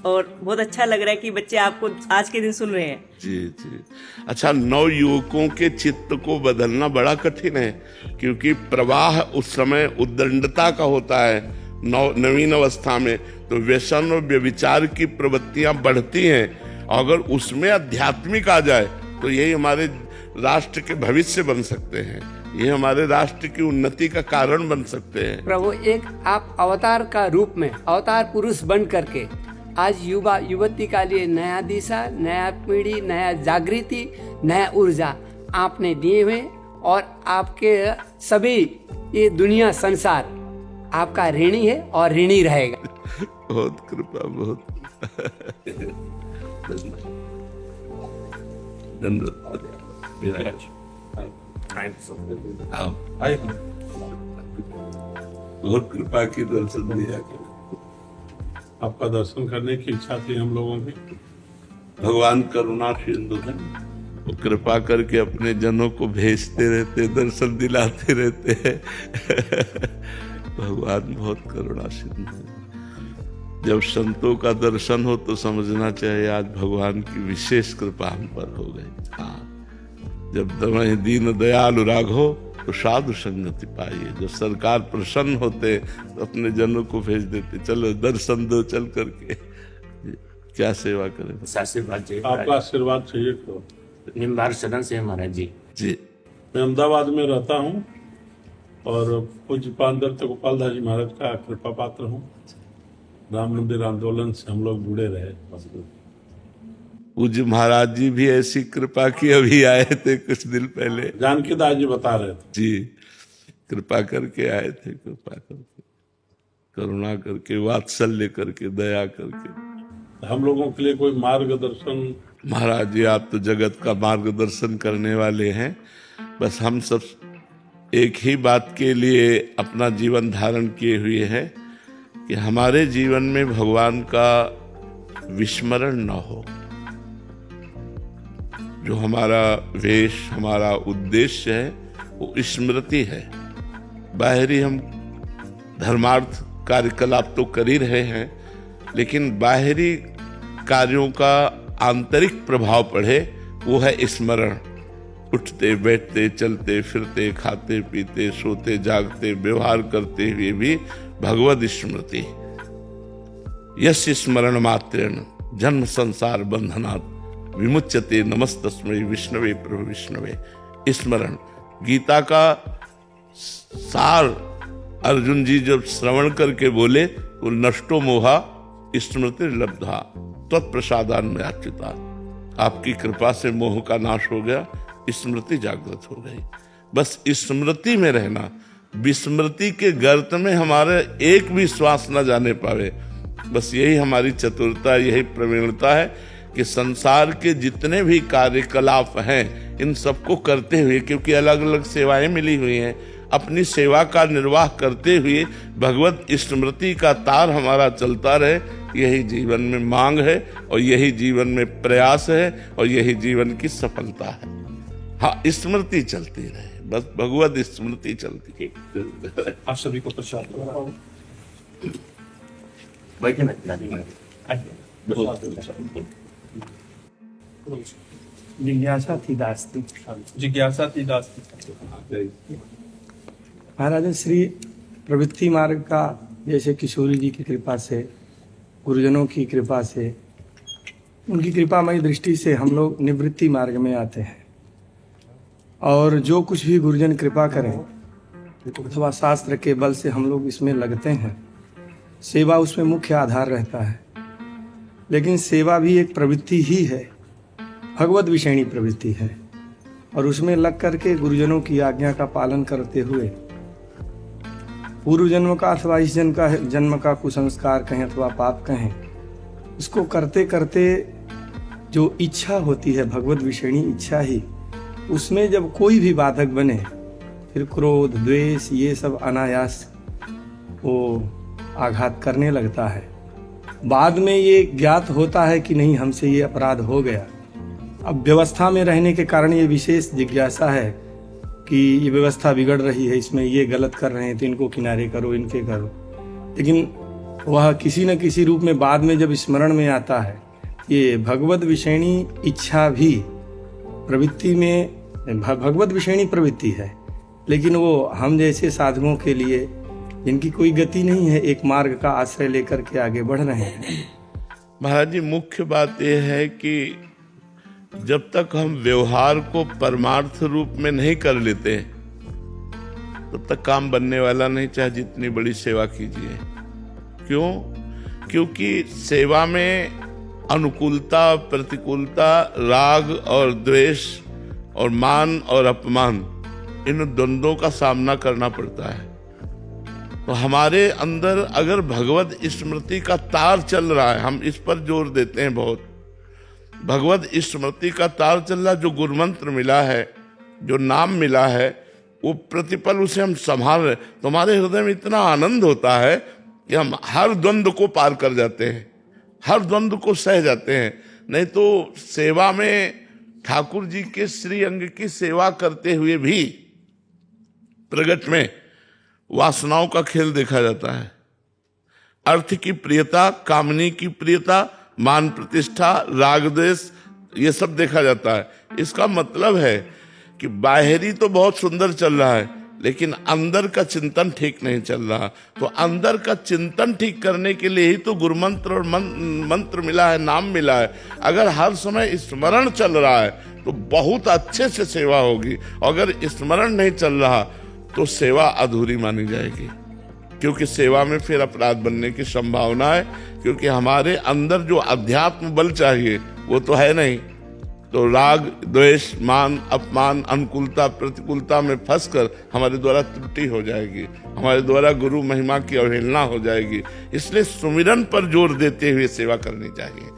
और बहुत अच्छा लग रहा है कि बच्चे आपको आज के दिन सुन रहे हैं। जी जी। अच्छा, नव युवकों के चित्त को बदलना बड़ा कठिन है, क्योंकि प्रवाह उस समय उद्दंडता का होता है। नवीन अवस्था में तो व्यसन और व्यभिचार की प्रवृत्तियां बढ़ती हैं। अगर उसमें आध्यात्मिक आ जाए तो यही हमारे राष्ट्र के भविष्य बन सकते हैं, ये हमारे राष्ट्र की उन्नति का कारण बन सकते हैं। प्रभु एक आप अवतार का रूप में अवतार पुरुष बन करके आज युवा युवती का लिए नया दिशा, नया पीढ़ी, नया जागृति, नया ऊर्जा आपने दिए हुए, और आपके सभी ये दुनिया संसार आपका ऋणी है और ऋणी रहेगा। बहुत कृपा, बहुत बहुत कृपा की दर्शन दिया। आपका दर्शन करने की इच्छा थी हम लोगों की। भगवान करुणा सिंधु है, वो कृपा करके अपने जनों को भेजते रहते, दर्शन दिलाते रहते हैं। भगवान बहुत करुणा सिंधु है। जब संतों का दर्शन हो तो समझना चाहिए आज भगवान की विशेष कृपा हम पर हो गई। हाँ, जब दमहि दीन दयालु राघो तो साधु संगति पाइए। जब सरकार प्रसन्न होते तो अपने जनों को भेज देते, चलो दर्शन दो चल करके। क्या सेवा करें, आशीर्वाद चाहिए, आपका आशीर्वाद चाहिए। तो निम्बार सदन से महाराज जी। जी, मैं अहमदाबाद में रहता हूँ और पूज्य पांडव गोपाल दास जी महाराज का कृपा पात्र हूँ। राम मंदिर आंदोलन से हम लोग जुड़े रहे। पूज्य महाराज जी भी ऐसी कृपा की अभी आए थे कुछ दिन पहले, जानकी दास जी बता रहे थे। जी, कृपा करके आए थे, कृपा करके। करुणा करके, वात्सल्य करके, दया करके। हम लोगों के लिए कोई मार्गदर्शन? महाराज जी, आप तो जगत का मार्गदर्शन करने वाले हैं। बस हम सब एक ही बात के लिए अपना जीवन धारण किए हुए हैं कि हमारे जीवन में भगवान का विस्मरण न हो। जो हमारा वेश, हमारा उद्देश्य है, वो स्मृति है। बाहरी हम धर्मार्थ कार्यकलाप तो कर ही रहे हैं, लेकिन बाहरी कार्यों का आंतरिक प्रभाव पड़े, वो है स्मरण। उठते बैठते, चलते फिरते, खाते पीते, सोते जागते, व्यवहार करते हुए भी भगवद स्मृति। यस्य स्मरण मात्रेण जन्म संसार बंधनात् विमुच्यते नमस्तस्मै विष्णवे प्रभु विष्णवे। स्मरण गीता का सार अर्जुन जी जब श्रवण करके बोले, वो नष्टो मोहा स्मृति लब्धा तत्प्रसादान में अच्युता। आपकी कृपा से मोह का नाश हो गया, स्मृति जागृत हो गई। बस स्मृति में रहना, विस्मृति के गर्त में हमारे एक भी श्वास न जाने पावे। बस यही हमारी चतुरता, यही प्रवीणता है कि संसार के जितने भी कार्यकलाप हैं, इन सबको करते हुए, क्योंकि अलग अलग सेवाएं मिली हुई हैं, अपनी सेवा का निर्वाह करते हुए भगवत स्मृति का तार हमारा चलता रहे, यही जीवन में मांग है और यही जीवन में प्रयास है और यही जीवन की सफलता है। हाँ, स्मृति चलती रहे, बस भगवत स्मृति चलती है। आप सभी को प्रसाद बैठे मत दादी। जिज्ञासा थी दास्ती। जिज्ञासा थी दास। महाराज श्री प्रवृत्ति मार्ग का, जैसे किशोरी जी की कृपा से, गुरुजनों की कृपा से, उनकी कृपामयी दृष्टि से हम लोग निवृत्ति मार्ग में आते हैं। और जो कुछ भी गुरुजन कृपा करें अथवा शास्त्र के बल से हम लोग इसमें लगते हैं। सेवा उसमें मुख्य आधार रहता है, लेकिन सेवा भी एक प्रवृत्ति ही है, भगवत विषयणी प्रवृत्ति है। और उसमें लग करके गुरुजनों की आज्ञा का पालन करते हुए पूर्व जन्म का अथवा इस जन्म का कुसंस्कार कहें अथवा पाप कहें, उसको करते करते जो इच्छा होती है, भगवत विषयणी इच्छा ही, उसमें जब कोई भी बाधक बने, फिर क्रोध, द्वेष, ये सब अनायास वो आघात करने लगता है। बाद में ये ज्ञात होता है कि नहीं, हमसे ये अपराध हो गया। अब व्यवस्था में रहने के कारण ये विशेष जिज्ञासा है कि ये व्यवस्था बिगड़ रही है, इसमें ये गलत कर रहे हैं तो इनको किनारे करो, इनके करो। लेकिन वह किसी न किसी रूप में बाद में जब स्मरण में आता है, ये भगवत विषयणी इच्छा भी प्रवृत्ति में भगवत विषयणी प्रवृत्ति है, लेकिन वो हम जैसे साधकों के लिए जिनकी कोई गति नहीं है, एक मार्ग का आश्रय लेकर के आगे बढ़ रहे हैं। महाराज जी, मुख्य बात यह है कि जब तक हम व्यवहार को परमार्थ रूप में नहीं कर लेते, तब तक काम बनने वाला नहीं, चाहे जितनी बड़ी सेवा कीजिए। क्यों? क्योंकि सेवा में अनुकूलता, प्रतिकूलता, राग और द्वेष और मान और अपमान, इन द्वंद्वों का सामना करना पड़ता है। तो हमारे अंदर अगर भगवत स्मृति का तार चल रहा है, हम इस पर जोर देते हैं बहुत, भगवत स्मृति का तार चल रहा है, जो गुरुमंत्र मिला है, जो नाम मिला है, वो प्रतिपल उसे हम संभाल रहे, तो हमारे हृदय में इतना आनंद होता है कि हम हर द्वंद्व को पार कर जाते हैं, हर द्वंद्व को सह जाते हैं। नहीं तो सेवा में ठाकुर जी के श्री अंग की सेवा करते हुए भी प्रगट में वासनाओं का खेल देखा जाता है। अर्थ की प्रियता, कामनी की प्रियता, मान प्रतिष्ठा, राग द्वेष, ये सब देखा जाता है। इसका मतलब है कि बाहरी तो बहुत सुंदर चल रहा है, लेकिन अंदर का चिंतन ठीक नहीं चल रहा। तो अंदर का चिंतन ठीक करने के लिए ही तो गुरुमंत्र और मंत्र मिला है, नाम मिला है। अगर हर समय स्मरण चल रहा है तो बहुत अच्छे से सेवा होगी, अगर स्मरण नहीं चल रहा तो सेवा अधूरी मानी जाएगी, क्योंकि सेवा में फिर अपराध बनने की संभावना है, क्योंकि हमारे अंदर जो अध्यात्म बल चाहिए वो तो है नहीं। तो राग, द्वेष, मान, अपमान, अनुकूलता, प्रतिकूलता में फंसकर हमारे द्वारा त्रुटि हो जाएगी, हमारे द्वारा गुरु महिमा की अवहेलना हो जाएगी। इसलिए सुमिरन पर जोर देते हुए सेवा करनी चाहिए।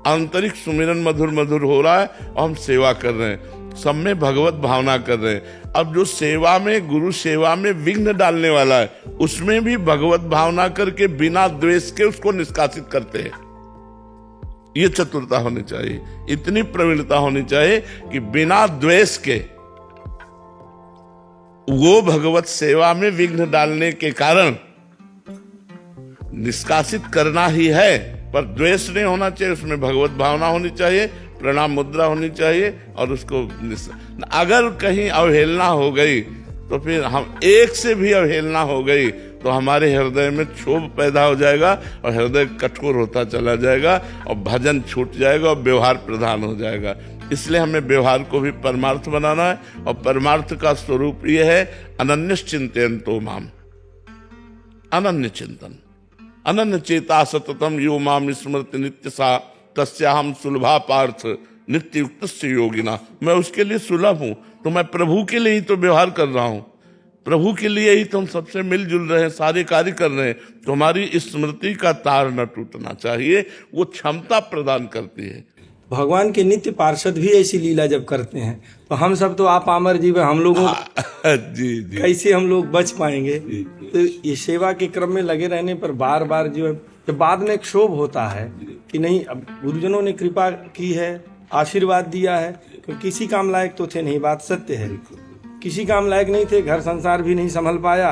आंतरिक सुमिरन मधुर मधुर हो रहा है और हम सेवा कर रहे हैं, सब में भगवत भावना कर रहे हैं। अब जो सेवा में, गुरु सेवा में विघ्न डालने वाला है, उसमें भी भगवत भावना करके बिना द्वेष के उसको निष्कासित करते हैं। ये चतुरता होनी चाहिए, इतनी प्रवीणता होनी चाहिए कि बिना द्वेष के वो भगवत सेवा में विघ्न डालने के कारण निष्कासित करना ही है, पर द्वेष नहीं होना चाहिए, उसमें भगवत भावना होनी चाहिए, प्रणाम मुद्रा होनी चाहिए और उसको अगर कहीं अवहेलना हो गई तो फिर हम एक से भी अवहेलना हो गई तो हमारे हृदय में क्षोभ पैदा हो जाएगा और हृदय कठोर होता चला जाएगा और भजन छूट जाएगा और व्यवहार प्रधान हो जाएगा। इसलिए हमें व्यवहार को भी परमार्थ बनाना है और परमार्थ का स्वरूप ये है अनन्य चिंतयन्तो माम, अनन्य चिंतन, अनन्य चेता सततम यो माम स्मृति नित्य सा तस्याहम सुलभा पार्थ नित्य युक्त योगिना। मैं उसके लिए सुलभ हूं, तो मैं प्रभु के लिए ही तो व्यवहार कर रहा हूं, प्रभु के लिए ही तो हम सबसे मिलजुल रहे हैं, सारे कार्य कर रहे हैं। तो हमारी स्मृति का तार न टूटना चाहिए, वो क्षमता प्रदान करती है। भगवान के नित्य पार्षद भी ऐसी लीला जब करते हैं तो हम सब तो आप आमर जीव हैं, हम लोगों जी जी कैसे हम लोग बच पाएंगे। तो ये सेवा के क्रम में लगे रहने पर बार बार जो है जब बाद में क्षोभ होता है कि नहीं, अब गुरुजनों ने कृपा की है, आशीर्वाद दिया है, क्योंकि किसी काम लायक तो थे नहीं, बात सत्य है, किसी काम लायक नहीं थे, घर संसार भी नहीं संभल पाया।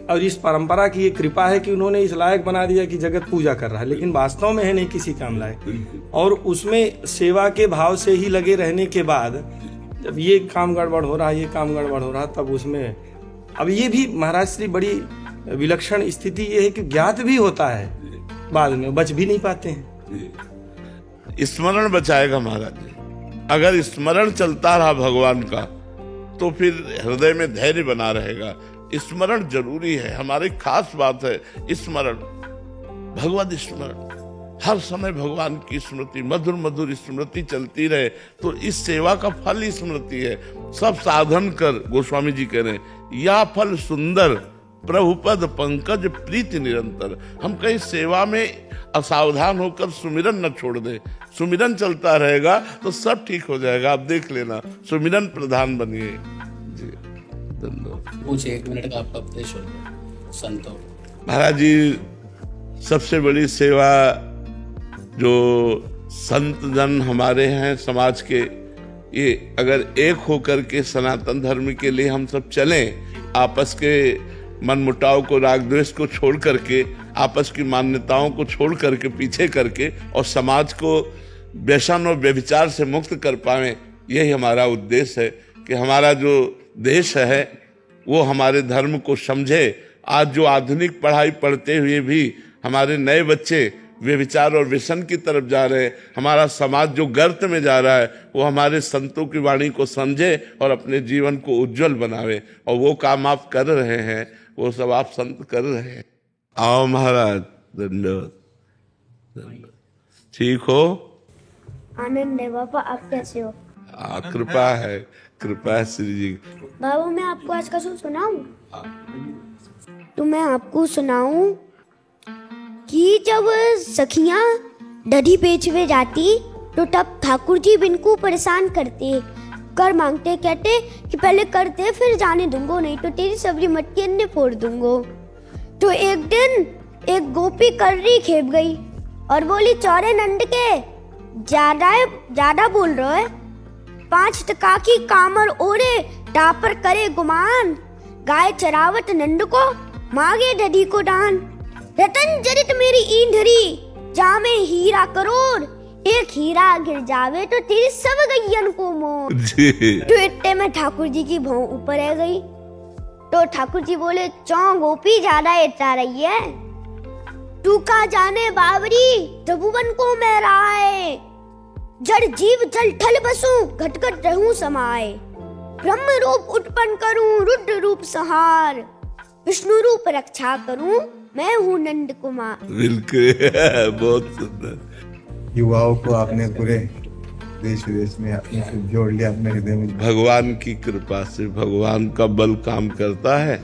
और इस परंपरा की ये कृपा है कि उन्होंने इस लायक बना दिया कि जगत पूजा कर रहा है, लेकिन वास्तव में है नहीं किसी काम लायक। और उसमें सेवा के भाव से ही लगे रहने के बाद जब ये काम गड़बड़ हो रहा, ये काम गड़बड़ हो रहा, तब उसमें अब ये भी महाराज श्री बड़ी विलक्षण स्थिति ये है कि ज्ञात भी होता है, बाद में बच भी नहीं पाते हैं। स्मरण बचाएगा महाराज जी। अगर स्मरण चलता रहा भगवान का तो फिर हृदय में धैर्य बना रहेगा। स्मरण जरूरी है, हमारी खास बात है स्मरण, भगवत स्मरण, हर समय भगवान की स्मृति, मधुर मधुर स्मृति चलती रहे। तो इस सेवा का फल ही स्मृति है। सब साधन कर, गोस्वामी जी कह रहे हैं, या फल सुंदर प्रभुपद पंकज प्रीति निरंतर। हम कहीं सेवा में असावधान होकर सुमिरन न छोड़ दे, सुमिरन चलता रहेगा तो सब ठीक हो जाएगा। आप देख लेना, सुमिरन प्रधान बनिए जी। धन्यवाद। पूछे 1 मिनट का आपका उपदेश हो संतों। महाराज जी, सबसे बड़ी सेवा जो संत जन हमारे हैं समाज के, ये अगर एक होकर के सनातन धर्म के लिए हम सब चलें, आपस के मनमुटाव को, राग द्वेष को छोड़ करके, आपस की मान्यताओं को छोड़ करके, पीछे करके, और समाज को व्यसन और व्यभिचार से मुक्त कर पाएं, यही हमारा उद्देश्य है कि हमारा जो देश है वो हमारे धर्म को समझे। आज जो आधुनिक पढ़ाई पढ़ते हुए भी हमारे नए बच्चे व्यभिचार और व्यसन की तरफ जा रहे हैं, हमारा समाज जो गर्त में जा रहा है, वो हमारे संतों की वाणी को समझे और अपने जीवन को उज्जवल बनावे। और वो काम आप कर रहे हैं, वो सब आप संत कर रहे हैं। आओ महाराज, धन्यवाद। ठीक हो? आनंद है बाबा, आप कैसे हो? कृपा है, कृपा है श्री जी। बाबा मैं आपको आज का सुनाऊं? तो मैं आपको सुनाऊं कि जब सखियां दही बेचवे जाती तो तब ठाकुर जी बिनको परेशान करते, कर मांगते, कहते कि पहले कर दे फिर जाने दूंगो, नहीं तो तेरी सब्जी मटकी अन्य फोड़ दूंगो। तो एक दिन एक गोपी कर्री खेप गई और बोली, चौरे नंद के ज्यादा बोल रहे, 5 टका की कामर ओरे टापर करे गुमान, गाय चरावत नंद को मांगे दधी को दान, रतन जरित मेरी ईंधरी जामे हीरा करोड़, एक हीरा गिर जावे तो तेरी सब गैयन को मोर। तो इतने में ठाकुर जी की भौं ऊपर आ गई। तो ठाकुर जी बोले, चौ गोपी ज्यादा इतना रही है, तू का जाने बावरी त्रिभुवन को मैं राय, जड़ जीव जल ठल बसूं घट घट रहूं समाये, ब्रह्म रूप उत्पन्न करूं रुद्र रूप संहार, विष्णु रूप रक्षा करूं मैं हूँ नंद कुमार। बिल्कुल, बहुत सुंदर। युवाओं को आपने पूरे देश विदेश में आपने फिर जोड़ लिया अपने हृदय में। भगवान की कृपा से भगवान का बल काम करता है,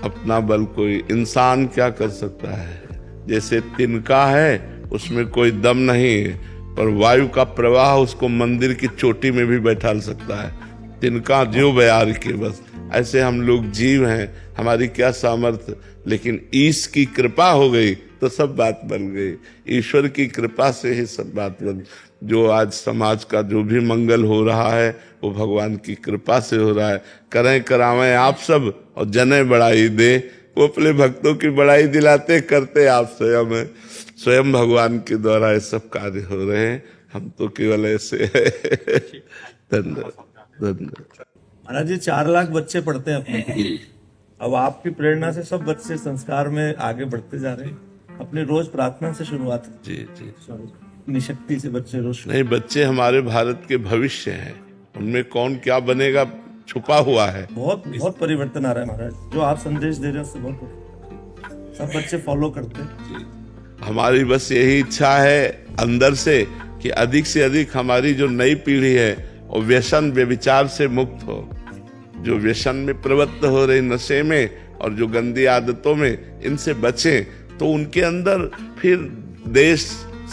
अपना बल कोई इंसान क्या कर सकता है। जैसे तिनका है उसमें कोई दम नहीं है, पर वायु का प्रवाह उसको मंदिर की चोटी में भी बैठा सकता है। तिनका ज्यों बयार के बस, ऐसे हम लोग जीव हैं, हमारी क्या सामर्थ्य, लेकिन ईश की कृपा हो गई तो सब बात बन गई। ईश्वर की कृपा से ही सब बात बन। जो आज समाज का जो भी मंगल हो रहा है वो भगवान की कृपा से हो रहा है। करें करावें आप सब और जने बड़ाई दे, वो अपने भक्तों की बड़ाई दिलाते करते आप स्वयं हैं। स्वयं भगवान के द्वारा ये सब कार्य हो रहे हैं, हम तो केवल ऐसे धन्यवाद धन्यवाद। महाराज जी 4 लाख बच्चे पढ़ते हैं अपने, अब आपकी प्रेरणा से सब बच्चे संस्कार में आगे बढ़ते जा रहे हैं। अपनी रोज प्रार्थना से शुरुआत। जी जी, निशक्ति से बच्चे रोज नहीं, बच्चे हमारे भारत के भविष्य हैं, उनमें कौन क्या बनेगा छुपा हुआ है। बहुत बहुत परिवर्तन आ रहा है महाराज, जो आप संदेश दे रहे हैं उससे बहुत सब बच्चे फॉलो करते हैं। हमारी बस यही इच्छा है अंदर से कि अधिक से अधिक हमारी जो नई पीढ़ी है वो व्यसन व्यभिचार से मुक्त हो। जो व्यसन में प्रवृत्त हो रही, नशे में और जो गंदी आदतों में, इनसे बचें तो उनके अंदर फिर देश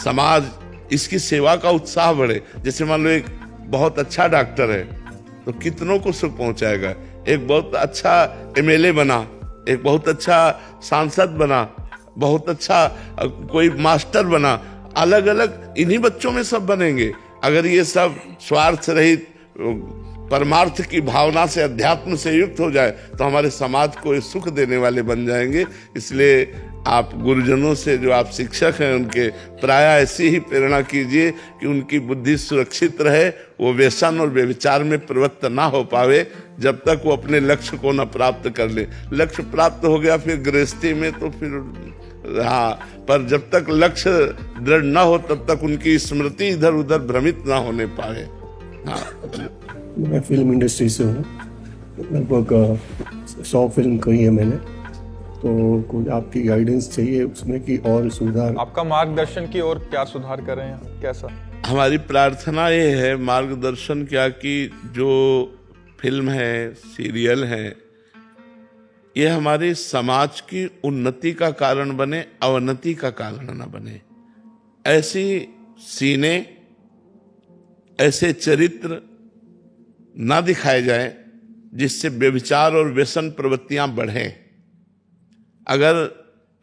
समाज इसकी सेवा का उत्साह बढ़े। जैसे मान लो एक बहुत अच्छा डॉक्टर है तो कितनों को सुख पहुंचाएगा, एक बहुत अच्छा एमएलए बना, एक बहुत अच्छा सांसद बना, बहुत अच्छा कोई मास्टर बना, अलग अलग इन्हीं बच्चों में सब बनेंगे। अगर ये सब स्वार्थ रहित परमार्थ की भावना से, अध्यात्म से युक्त हो जाए तो हमारे समाज को सुख देने वाले बन जाएंगे। इसलिए आप गुरुजनों से, जो आप शिक्षक हैं, उनके प्राय ऐसी ही प्रेरणा कीजिए कि उनकी बुद्धि सुरक्षित रहे, वो व्यसन और व्यभिचार में प्रवृत्त ना हो पावे जब तक वो अपने लक्ष्य को न प्राप्त कर ले। लक्ष्य प्राप्त हो गया फिर गृहस्थी में तो फिर हाँ, पर जब तक लक्ष्य दृढ़ न हो तब तक उनकी स्मृति इधर उधर भ्रमित ना होने पाए। हाँ, मैं फिल्म इंडस्ट्री से हूँ, लगभग 100 फिल्म कही है मैंने, तो कुछ आपकी गाइडेंस चाहिए उसमें कि और सुधार, आपका मार्गदर्शन की ओर क्या सुधार करें, कैसा? हमारी प्रार्थना ये है मार्गदर्शन क्या कि जो फिल्म है, सीरियल है, ये हमारे समाज की उन्नति का कारण बने, अवनति का कारण न बने। ऐसी सीने, ऐसे चरित्र ना दिखाए जाए जिससे व्यभिचार और व्यसन प्रवृत्तियां बढ़ें। अगर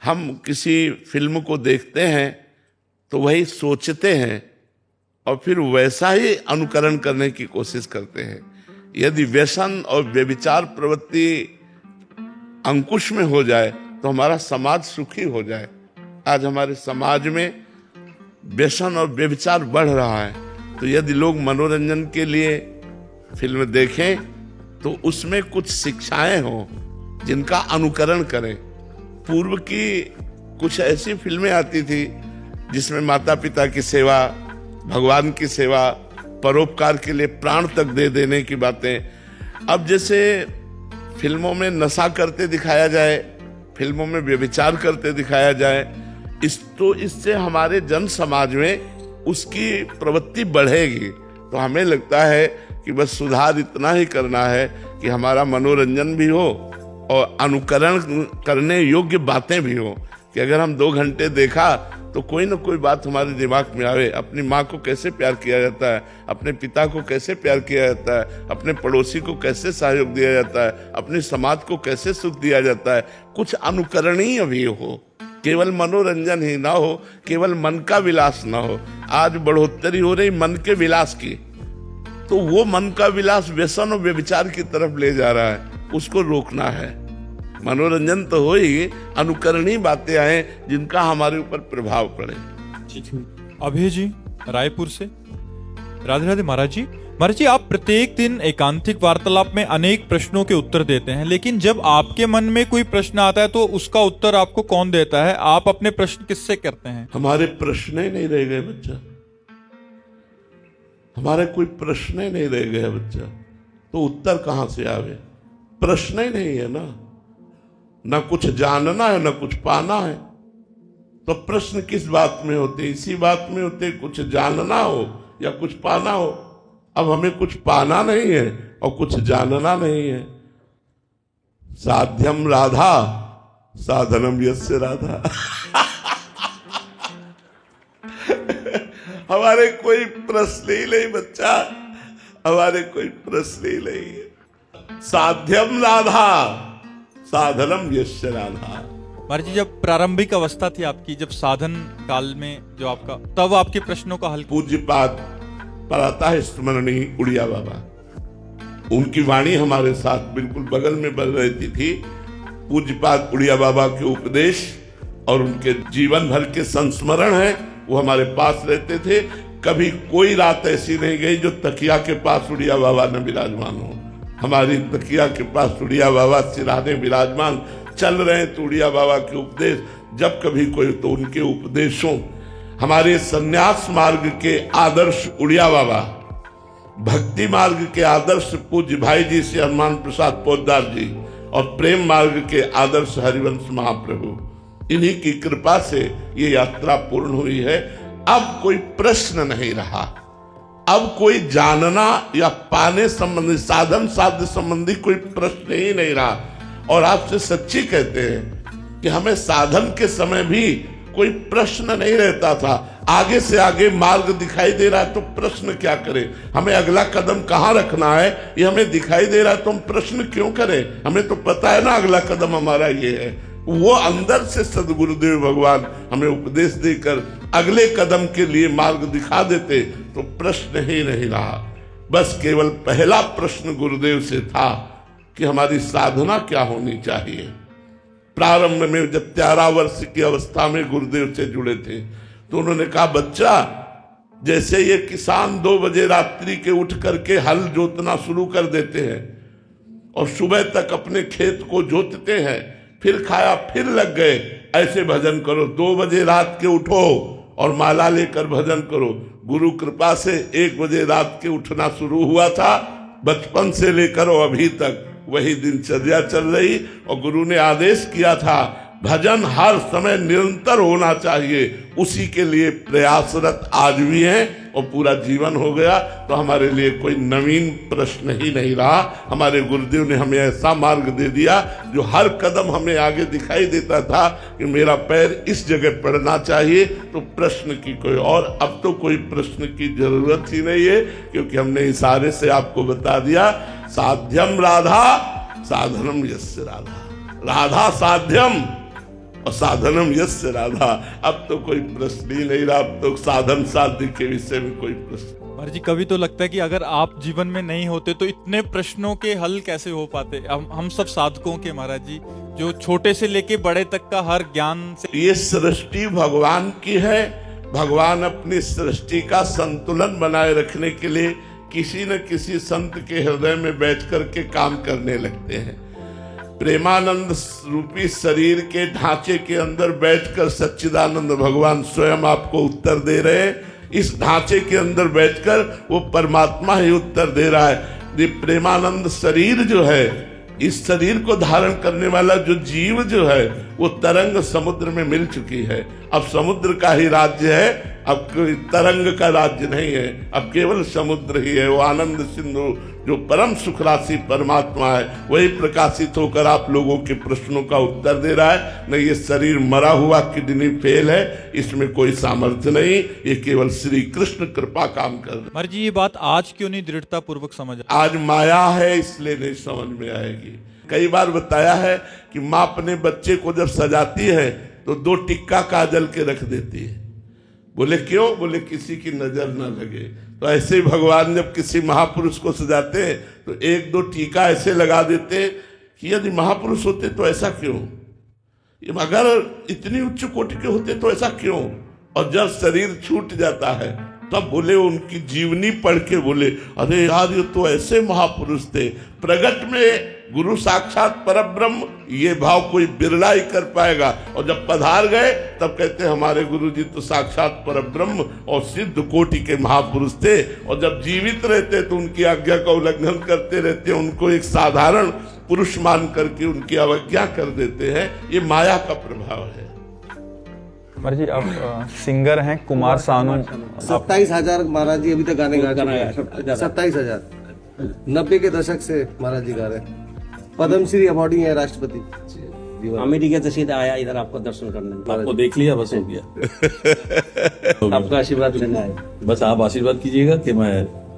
हम किसी फिल्म को देखते हैं तो वही सोचते हैं और फिर वैसा ही अनुकरण करने की कोशिश करते हैं। यदि व्यसन और व्यभिचार प्रवृत्ति अंकुश में हो जाए तो हमारा समाज सुखी हो जाए। आज हमारे समाज में व्यसन और व्यभिचार बढ़ रहा है, तो यदि लोग मनोरंजन के लिए फिल्म देखें तो उसमें कुछ शिक्षाएं हों जिनका अनुकरण करें। पूर्व की कुछ ऐसी फिल्में आती थी जिसमें माता पिता की सेवा, भगवान की सेवा, परोपकार के लिए प्राण तक दे देने की बातें। अब जैसे फिल्मों में नशा करते दिखाया जाए, फिल्मों में व्यभिचार करते दिखाया जाए, इससे हमारे जन समाज में उसकी प्रवृत्ति बढ़ेगी। तो हमें लगता है कि बस सुधार इतना ही करना है कि हमारा मनोरंजन भी हो और अनुकरण करने योग्य बातें भी हो, कि अगर हम 2 घंटे देखा तो कोई ना कोई बात हमारे दिमाग में आवे। अपनी माँ को कैसे प्यार किया जाता है, अपने पिता को कैसे प्यार किया जाता है, अपने पड़ोसी को कैसे सहयोग दिया जाता है, अपने समाज को कैसे सुख दिया जाता है, कुछ अनुकरणीय भी हो, केवल मनोरंजन ही ना हो, केवल मन का विलास ना हो। आज बढ़ोतरी हो रही मन के विलास की, तो वो मन का विलास व्यसन और व्यभिचार की तरफ ले जा रहा है, उसको रोकना है। मनोरंजन तो हो ही, अनुकरणीय बातें आए जिनका हमारे ऊपर प्रभाव पड़े। अभय जी रायपुर से, राधे राधे महाराज जी। महाराज जी, आप प्रत्येक दिन एकांतिक वार्तालाप में अनेक प्रश्नों के उत्तर देते हैं, लेकिन जब आपके मन में कोई प्रश्न आता है तो उसका उत्तर आपको कौन देता है? आप अपने प्रश्न किससे करते हैं? हमारे प्रश्न ही नहीं रह गए बच्चा, हमारे कोई प्रश्न ही नहीं रह गया बच्चा, तो उत्तर कहां से आवे? प्रश्न ही नहीं है ना कुछ जानना है ना कुछ पाना है, तो प्रश्न किस बात में होते? इसी बात में होते कुछ जानना हो या कुछ पाना हो। अब हमें कुछ पाना नहीं है और कुछ जानना नहीं है। साध्यम राधा साधनम यस्य राधा। हमारे कोई प्रश्न ही नहीं बच्चा, हमारे कोई प्रश्न ही नहीं है। साध्यम राधा साधनम यस्य राधा। महाराज जी, जब प्रारंभिक अवस्था थी आपकी, जब साधन काल में जो आपका, तब आपके प्रश्नों का हल पूज्यपाद पढ़ाता है स्मरणीय उड़िया बाबा, उनकी वाणी हमारे साथ बिल्कुल बगल में बज रहती थी। पूज्यपाद उड़िया बाबा के उपदेश और उनके जीवन भर के संस्मरण है, वो हमारे पास रहते थे। कभी कोई रात ऐसी नहीं गई जो तकिया के पास उड़िया बाबा न विराजमान हो। हमारी तकिया के पास उड़िया बाबा सिरहाने विराजमान, चल रहे हैं तो उड़िया बाबा के उपदेश, जब कभी कोई तो उनके उपदेशों। हमारे सन्यास मार्ग के आदर्श उड़िया बाबा, भक्ति मार्ग के आदर्श पूज्य भाई जी से हनुमान प्रसाद पोद्दार जी, और प्रेम मार्ग के आदर्श हरिवंश महाप्रभु, इन्हीं की कृपा से ये यात्रा पूर्ण हुई है। अब कोई प्रश्न नहीं रहा, अब कोई जानना या पाने संबंधी, साधन साध्य संबंधी कोई प्रश्न ही नहीं रहा। और आपसे सच्ची कहते हैं कि हमें साधन के समय भी कोई प्रश्न नहीं रहता था। आगे से आगे मार्ग दिखाई दे रहा है तो प्रश्न क्या करें, हमें अगला कदम कहाँ रखना है ये हमें दिखाई दे रहा है तो हम प्रश्न क्यों करें, हमें तो पता है ना अगला कदम हमारा ये है। वो अंदर से सदगुरुदेव भगवान हमें उपदेश देकर अगले कदम के लिए मार्ग दिखा देते तो प्रश्न ही नहीं रहा। बस केवल पहला प्रश्न गुरुदेव से था कि हमारी साधना क्या होनी चाहिए। प्रारंभ में जब 13 वर्ष की अवस्था में गुरुदेव से जुड़े थे तो उन्होंने कहा, बच्चा जैसे ये किसान 2 बजे रात्रि के उठ करके हल जोतना शुरू कर देते हैं और सुबह तक अपने खेत को जोतते हैं, फिर खाया फिर लग गए, ऐसे भजन करो। 2 बजे रात के उठो और माला लेकर भजन करो। गुरु कृपा से 1 बजे रात के उठना शुरू हुआ था, बचपन से लेकर अभी तक वही दिनचर्या चल रही। और गुरु ने आदेश किया था भजन हर समय निरंतर होना चाहिए, उसी के लिए प्रयासरत आज भी हैं और पूरा जीवन हो गया। तो हमारे लिए कोई नवीन प्रश्न ही नहीं रहा। हमारे गुरुदेव ने हमें ऐसा मार्ग दे दिया जो हर कदम हमें आगे दिखाई देता था कि मेरा पैर इस जगह पड़ना चाहिए, तो प्रश्न की कोई और अब तो कोई प्रश्न की जरूरत ही नहीं है, क्योंकि हमने इशारे से आपको बता दिया साध्यम राधा साधनम यस्य राधा, राधा साध्यम और साधनम यस्य राधा। अब तो कोई प्रश्न ही नहीं रहा, अब तो साधन साध्य के विषय में कोई प्रश्न। महाराज जी, कभी तो लगता है कि अगर आप जीवन में नहीं होते तो इतने प्रश्नों के हल कैसे हो पाते। हम सब साधकों के महाराज जी, जो छोटे से लेके बड़े तक का हर ज्ञान से। ये सृष्टि भगवान की है। भगवान अपनी सृष्टि का संतुलन बनाए रखने के लिए किसी न किसी संत के हृदय में बैठ करके काम करने लगते हैं। प्रेमानंद रूपी शरीर के ढांचे के अंदर बैठकर सच्चिदानंद भगवान स्वयं आपको उत्तर दे रहे हैं। इस ढांचे के अंदर बैठकर वो परमात्मा ही उत्तर दे रहा है। ये प्रेमानंद शरीर जो है, इस शरीर को धारण करने वाला जो जीव जो है, वो तरंग समुद्र में मिल चुकी है। अब समुद्र का ही राज्य है, अब कोई तरंग का राज्य नहीं है, अब केवल समुद्र ही है। वो आनंद सिंधु जो परम सुख राशि परमात्मा है, वही प्रकाशित होकर आप लोगों के प्रश्नों का उत्तर दे रहा है। नहीं, ये शरीर मरा हुआ किडनी फेल है, इसमें कोई सामर्थ्य नहीं, ये केवल श्री कृष्ण कृपा काम कर रहा है। महाराज जी, ये बात आज क्यों नहीं दृढ़ता पूर्वक समझ? आज माया है इसलिए नहीं समझ में आएगी। कई बार बताया है कि माँ अपने बच्चे को जब सजाती है तो 2 टिक्का काजल के रख देती है। बोले क्यों? बोले किसी की नजर न लगे। तो ऐसे ही भगवान जब किसी महापुरुष को सजाते हैं तो 1-2 टीका ऐसे लगा देते हैं कि यदि महापुरुष होते तो ऐसा क्यों, अगर इतनी उच्च कोटि के होते तो ऐसा क्यों। और जब शरीर छूट जाता है तब बोले, उनकी जीवनी पढ़ के बोले, अरे यार ये तो ऐसे महापुरुष थे। प्रगट में गुरु साक्षात परब्रह्म, ये भाव कोई बिरला ही कर पाएगा। और जब पधार गए तब कहते हमारे गुरु जी तो साक्षात परब्रह्म और सिद्ध कोटि के महापुरुष थे। और जब जीवित रहते तो उनकी आज्ञा का उल्लंघन करते रहते, उनको एक साधारण पुरुष मान करके उनकी अवज्ञा कर देते हैं। ये माया का प्रभाव है। महाराज जी आप सिंगर हैं, कुमार सानू। 27,000 महाराज जी अभी तक गाने गा चुके हैं। 27,000 90 के दशक से महाराज जी गा रहे हैं। पद्मश्री अवार्डी है राष्ट्रपति। अमेरिका से सीधा आया इधर आपको दर्शन करने। आपको देख लिया, बस हो गया। आपका आशीर्वाद लेना है। बस आप आशीर्वाद कीजिएगा कि मैं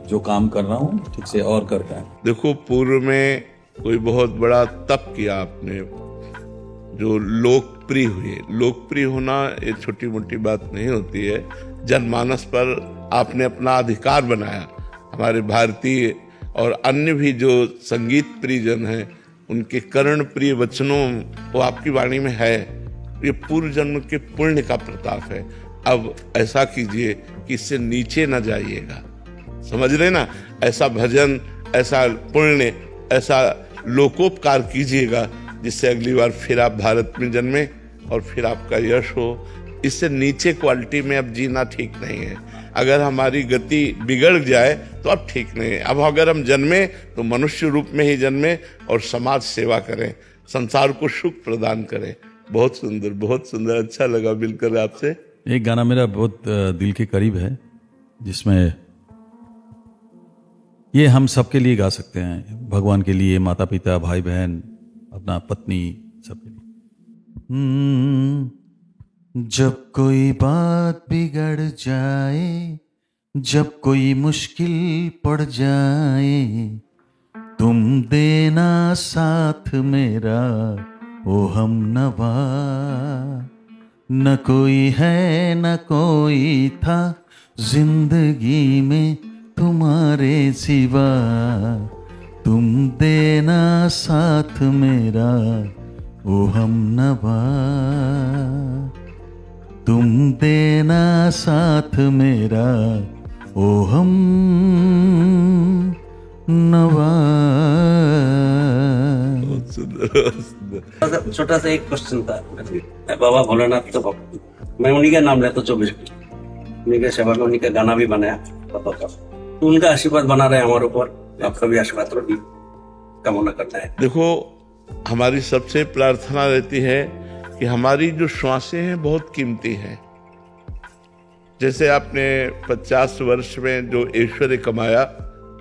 जो काम कर रहा हूँ ठीक से और कर पाए। देखो, पूर्व में कोई बहुत बड़ा तप किया आपने जो लोकप्रिय हुए। लोकप्रिय होना ये छोटी मोटी बात नहीं होती है। जनमानस पर आपने अपना अधिकार बनाया। हमारे भारतीय और अन्य भी जो संगीत प्रियजन हैं उनके कर्ण प्रिय वचनों वो आपकी वाणी में है। ये पूर्व जन्म के पुण्य का प्रताप है। अब ऐसा कीजिए कि इससे नीचे न जाइएगा, समझ रहे ना। ऐसा भजन, ऐसा पुण्य, ऐसा लोकोपकार कीजिएगा जिससे अगली बार फिर आप भारत में जन्मे और फिर आपका यश हो। इससे नीचे क्वालिटी में अब जीना ठीक नहीं है। अगर हमारी गति बिगड़ जाए तो अब ठीक नहीं है। अब अगर हम जन्मे तो मनुष्य रूप में ही जन्मे और समाज सेवा करें, संसार को सुख प्रदान करें। बहुत सुंदर, बहुत सुंदर। अच्छा लगा मिलकर आपसे। एक गाना मेरा बहुत दिल के करीब है जिसमें ये हम सबके लिए गा सकते हैं, भगवान के लिए, माता पिता, भाई बहन, अपना पत्नी, सबके लिए। जब कोई बात बिगड़ जाए, जब कोई मुश्किल पड़ जाए, तुम देना साथ मेरा ओ हम नवा। न कोई है न कोई था जिंदगी में तुम्हारे सिवा, तुम देना साथ मेरा ओ हम नवा, तुम देना साथ मेरा ओ हम नवा। छोटा सा एक क्वेश्चन था। बाबा भोलेनाथ तो मैं उन्हीं का नाम लेता 24 घंटे, उन्हीं के सेवा में उन्हीं का गाना भी बनाया। तो उनका आशीर्वाद बना रहे हमारे ऊपर, आपका भी आशीर्वाद भी कामना करता है। देखो, हमारी सबसे प्रार्थना रहती है कि हमारी जो श्वासें हैं बहुत कीमती हैं। जैसे आपने 50 वर्ष में जो ऐश्वर्य कमाया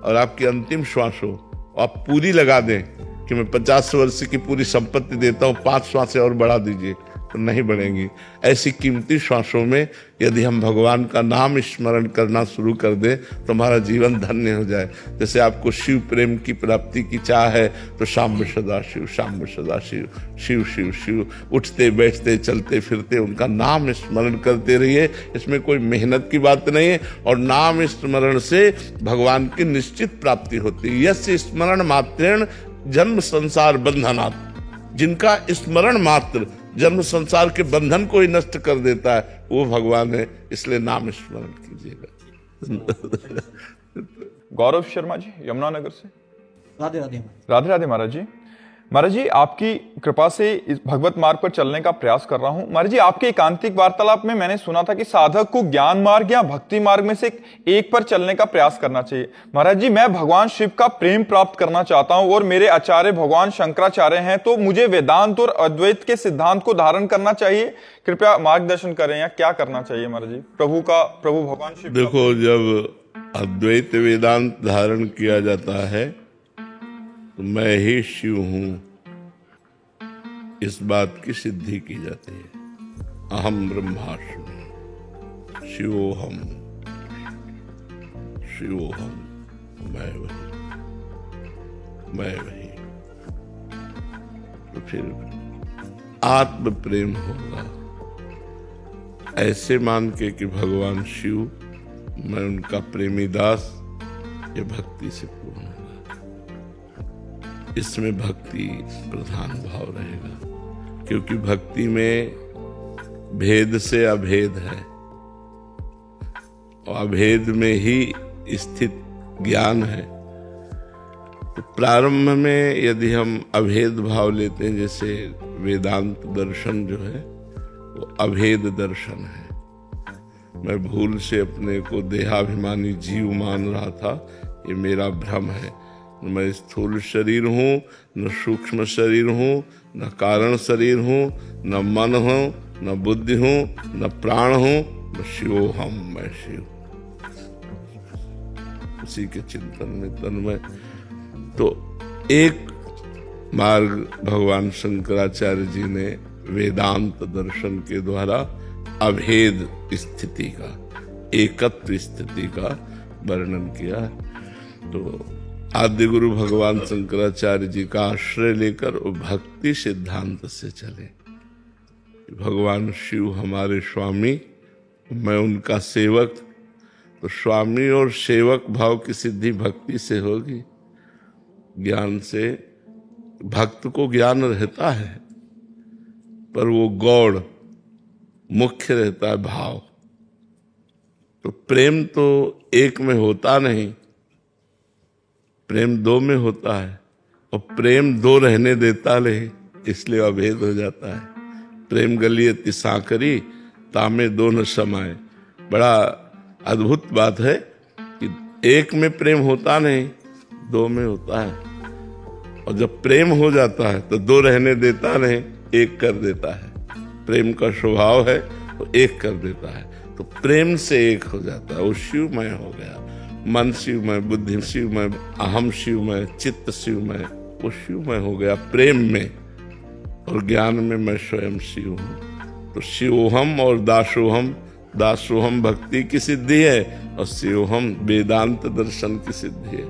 और आपकी अंतिम श्वास हो, आप पूरी लगा दें कि मैं 50 वर्ष की पूरी संपत्ति देता हूँ, 5 श्वासें और बढ़ा दीजिए, तो नहीं बढ़ेंगी। ऐसी कीमती श्वासों में यदि हम भगवान का नाम स्मरण करना शुरू कर दें तो हमारा जीवन धन्य हो जाए। जैसे आपको शिव प्रेम की प्राप्ति की चाह है तो शाम सदा शिव, शाम सदा शिव, शिव शिव शिव, उठते बैठते चलते फिरते उनका नाम स्मरण करते रहिए। इसमें कोई मेहनत की बात नहीं है और नाम स्मरण से भगवान की निश्चित प्राप्ति होती है। यस्य स्मरण मात्रेण जन्म संसार बंधनात्, जिनका स्मरण मात्र जन्म संसार के बंधन को ही नष्ट कर देता है वो भगवान है। इसलिए नाम स्मरण कीजिएगा। गौरव शर्मा जी, यमुनानगर से। राधे राधे। राधे राधे महाराज जी। महाराज जी, आपकी कृपा से इस भगवत मार्ग पर चलने का प्रयास कर रहा हूं। महाराज जी, आपके एकांतिक वार्तालाप में मैंने सुना था कि साधक को ज्ञान मार्ग या भक्ति मार्ग में से एक पर चलने का प्रयास करना चाहिए। महाराज जी, मैं भगवान शिव का प्रेम प्राप्त करना चाहता हूं और मेरे आचार्य भगवान शंकराचार्य हैं, तो मुझे वेदांत और अद्वैत के सिद्धांत को धारण करना चाहिए। कृपया मार्गदर्शन करें, या क्या करना चाहिए महाराज जी? प्रभु भगवान शिव। देखो, जब अद्वैत वेदांत धारण किया जाता है तो मैं ही शिव हूं, इस बात की सिद्धि की जाती है। अहम ब्रह्मास्मि शिवोहम, शिवोहम, मैं वही, मैं वही। तो फिर आत्म प्रेम होगा, ऐसे मान के कि भगवान शिव, मैं उनका प्रेमी दास, ये भक्ति से पूर्ण होगा। इसमें भक्ति प्रधान भाव रहेगा, क्योंकि भक्ति में भेद से अभेद है और अभेद में ही स्थित ज्ञान है। तो प्रारंभ में यदि हम अभेद भाव लेते हैं, जैसे वेदांत दर्शन जो है वो अभेद दर्शन है। मैं भूल से अपने को देहाभिमानी जीव मान रहा था, ये मेरा भ्रम है। मैं स्थूल शरीर हूँ, न सूक्ष्म शरीर हूँ, न कारण शरीर हूँ, न मन हूँ, न बुद्धि हूं, न प्राण हूं, न शिवोहम, मैं शिव। उसी के चिंतन में तन्मय। तो एक मार्ग भगवान शंकराचार्य जी ने वेदांत दर्शन के द्वारा अभेद स्थिति का, एकत्व स्थिति का वर्णन किया। तो आद्य गुरु भगवान शंकराचार्य जी का आश्रय लेकर वो भक्ति सिद्धांत से चले। भगवान शिव हमारे स्वामी, मैं उनका सेवक। तो स्वामी और सेवक भाव की सिद्धि भक्ति से होगी, ज्ञान से। भक्त को ज्ञान रहता है पर वो गौड़ मुख्य रहता है भाव। तो प्रेम तो एक में होता नहीं, प्रेम दो में होता है, और प्रेम दो रहने देता नहीं, इसलिए अभेद हो जाता है। प्रेम गलिए तिसाकरी तामे दो न समाए। बड़ा अद्भुत बात है कि एक में प्रेम होता नहीं, दो में होता है। और जब प्रेम हो जाता है तो दो रहने देता नहीं, एक कर देता है। प्रेम का स्वभाव है तो एक कर देता है। तो प्रेम से एक हो जाता है, वो शिवमय हो गया। मन शिवमय, बुद्धि शिवमय, अहम शिवमय, चित्त शिवमय, वो शिवमय हो गया प्रेम में। और ज्ञान में मैं स्वयं शिव हूँ। तो शिवोहम और दासोहम, दासोहम भक्ति की सिद्धि है और शिवोहम वेदांत दर्शन की सिद्धि है।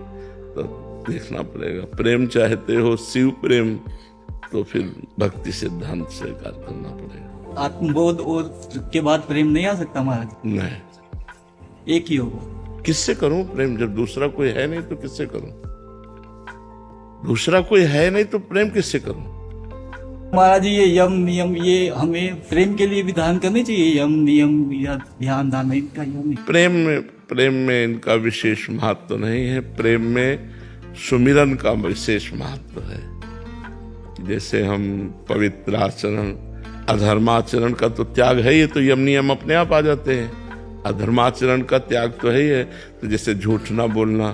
तो देखना पड़ेगा, प्रेम चाहते हो शिव प्रेम, तो फिर भक्ति सिद्धांत स्वीकार करना पड़ेगा। आत्मबोध और के बाद प्रेम नहीं आ सकता महाराज? नहीं, एक ही होगा। किससे करूं प्रेम जब दूसरा कोई है नहीं? तो किससे करूं? दूसरा कोई है नहीं तो प्रेम किससे करूं? महाराज ये यम नियम, ये हमें प्रेम के लिए विधान करने चाहिए। यम नियम या ध्यान धारणा, इनका यम प्रेम में इनका विशेष महत्व नहीं है। प्रेम में सुमिरन का विशेष महत्व है। जैसे हम पवित्र आचरण, अधर्माचरण का तो त्याग है ही, तो यम नियम अपने आप आ जाते हैं। अधर्माचरण का त्याग तो है ही है। तो जैसे झूठ ना बोलना,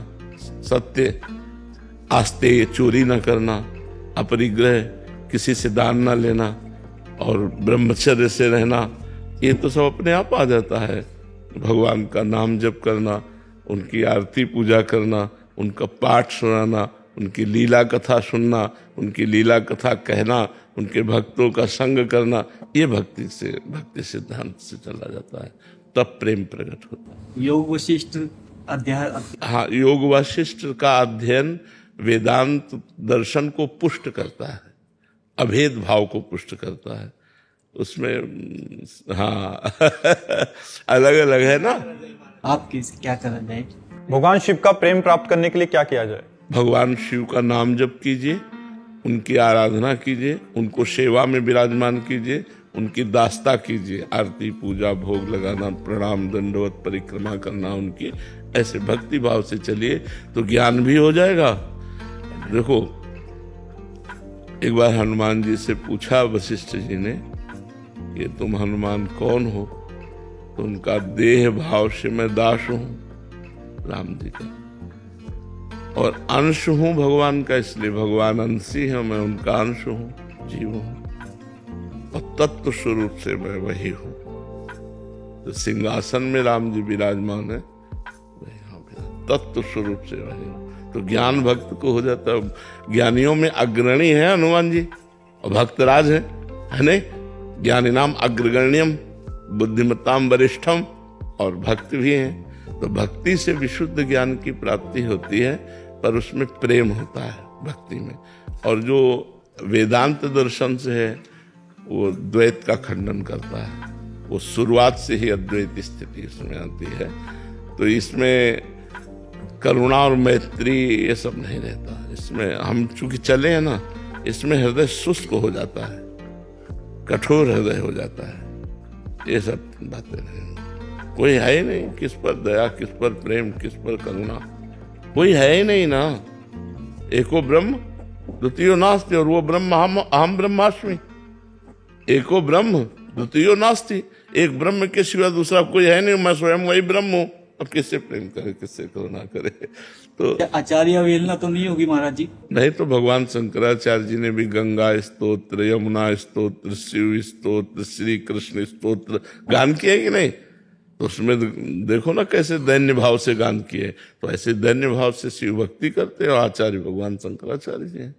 सत्य, आस्तेय, चोरी ना करना, अपरिग्रह, किसी से दान ना लेना और ब्रह्मचर्य से रहना, ये तो सब अपने आप आ जाता है। भगवान का नाम जप करना, उनकी आरती पूजा करना, उनका पाठ सुनाना, उनकी लीला कथा सुनना, उनकी लीला कथा कहना, उनके भक्तों का संग करना, ये भक्ति सिद्धांत से चला जाता है। तब प्रेम प्रकट होता है। योग वशिष्ठ अध्याय, हाँ, योग वशिष्ठ का अध्ययन वेदांत दर्शन को पुष्ट करता है, अभेद भाव को पुष्ट करता है। उसमें हाँ अलग अलग है ना। आप क्या करा जाए? भगवान शिव का प्रेम प्राप्त करने के लिए क्या किया जाए? भगवान शिव का नाम जप कीजिए, उनकी आराधना कीजिए, उनको सेवा में विराजमान कीजिए, उनकी दास्ता कीजिए, आरती पूजा भोग लगाना, प्रणाम दंडवत परिक्रमा करना उनकी, ऐसे भक्ति भाव से चलिए तो ज्ञान भी हो जाएगा। देखो, एक बार हनुमान जी से पूछा वशिष्ठ जी ने कि तुम हनुमान कौन हो? तो उनका देह भाव से मैं दास हूं राम जी का, और अंश हूं भगवान का, इसलिए भगवान अंशी है, मैं उनका अंश हूं, जीव हूं, और तत्व स्वरूप से मैं वही हूं। तो सिंहासन में राम जी विराजमान है, तत्व स्वरूप से वही हूं। तो ज्ञान भक्त को हो जाता है। ज्ञानियों में अग्रणी है हनुमान जी और भक्तराज है नहीं? ज्ञानी नाम अग्रगण्यम बुद्धिमत्ताम वरिष्ठम, और भक्त भी हैं। तो भक्ति से विशुद्ध ज्ञान की प्राप्ति होती है, पर उसमें प्रेम होता है भक्ति में। और जो वेदांत दर्शन से है वो द्वैत का खंडन करता है, वो शुरुआत से ही अद्वैत स्थिति इसमें आती है। तो इसमें करुणा और मैत्री ये सब नहीं रहता। इसमें हम चूंकि चले हैं ना, इसमें हृदय शुष्क हो जाता है, कठोर हृदय हो जाता है। ये सब बातें नहीं, कोई है ही नहीं। किस पर दया, किस पर प्रेम, किस पर करुणा, कोई है ही नहीं ना। एको ब्रह्म द्वितीयो नास्ति, और वो ब्रह्म अहम ब्रह्मास्मि। एको ब्रह्म द्वितीयो नास्ति, एक ब्रह्म के सिवा दूसरा कोई है नहीं, मैं स्वयं वही ब्रह्म हूं। अब किससे प्रेम करे, किससे करुणा करे? तो आचार्य अवहेलना तो नहीं होगी महाराज जी? नहीं तो भगवान शंकराचार्य जी ने भी गंगा स्तोत्र, यमुना स्तोत्र, शिव स्तोत्र, श्री कृष्ण स्तोत्र गान किए कि नहीं? तो उसमें देखो ना कैसे दैन्य भाव से गान किए। तो ऐसे दैन्य भाव से शिव भक्ति करते हैं, और आचार्य भगवान शंकराचार्य जी हैं।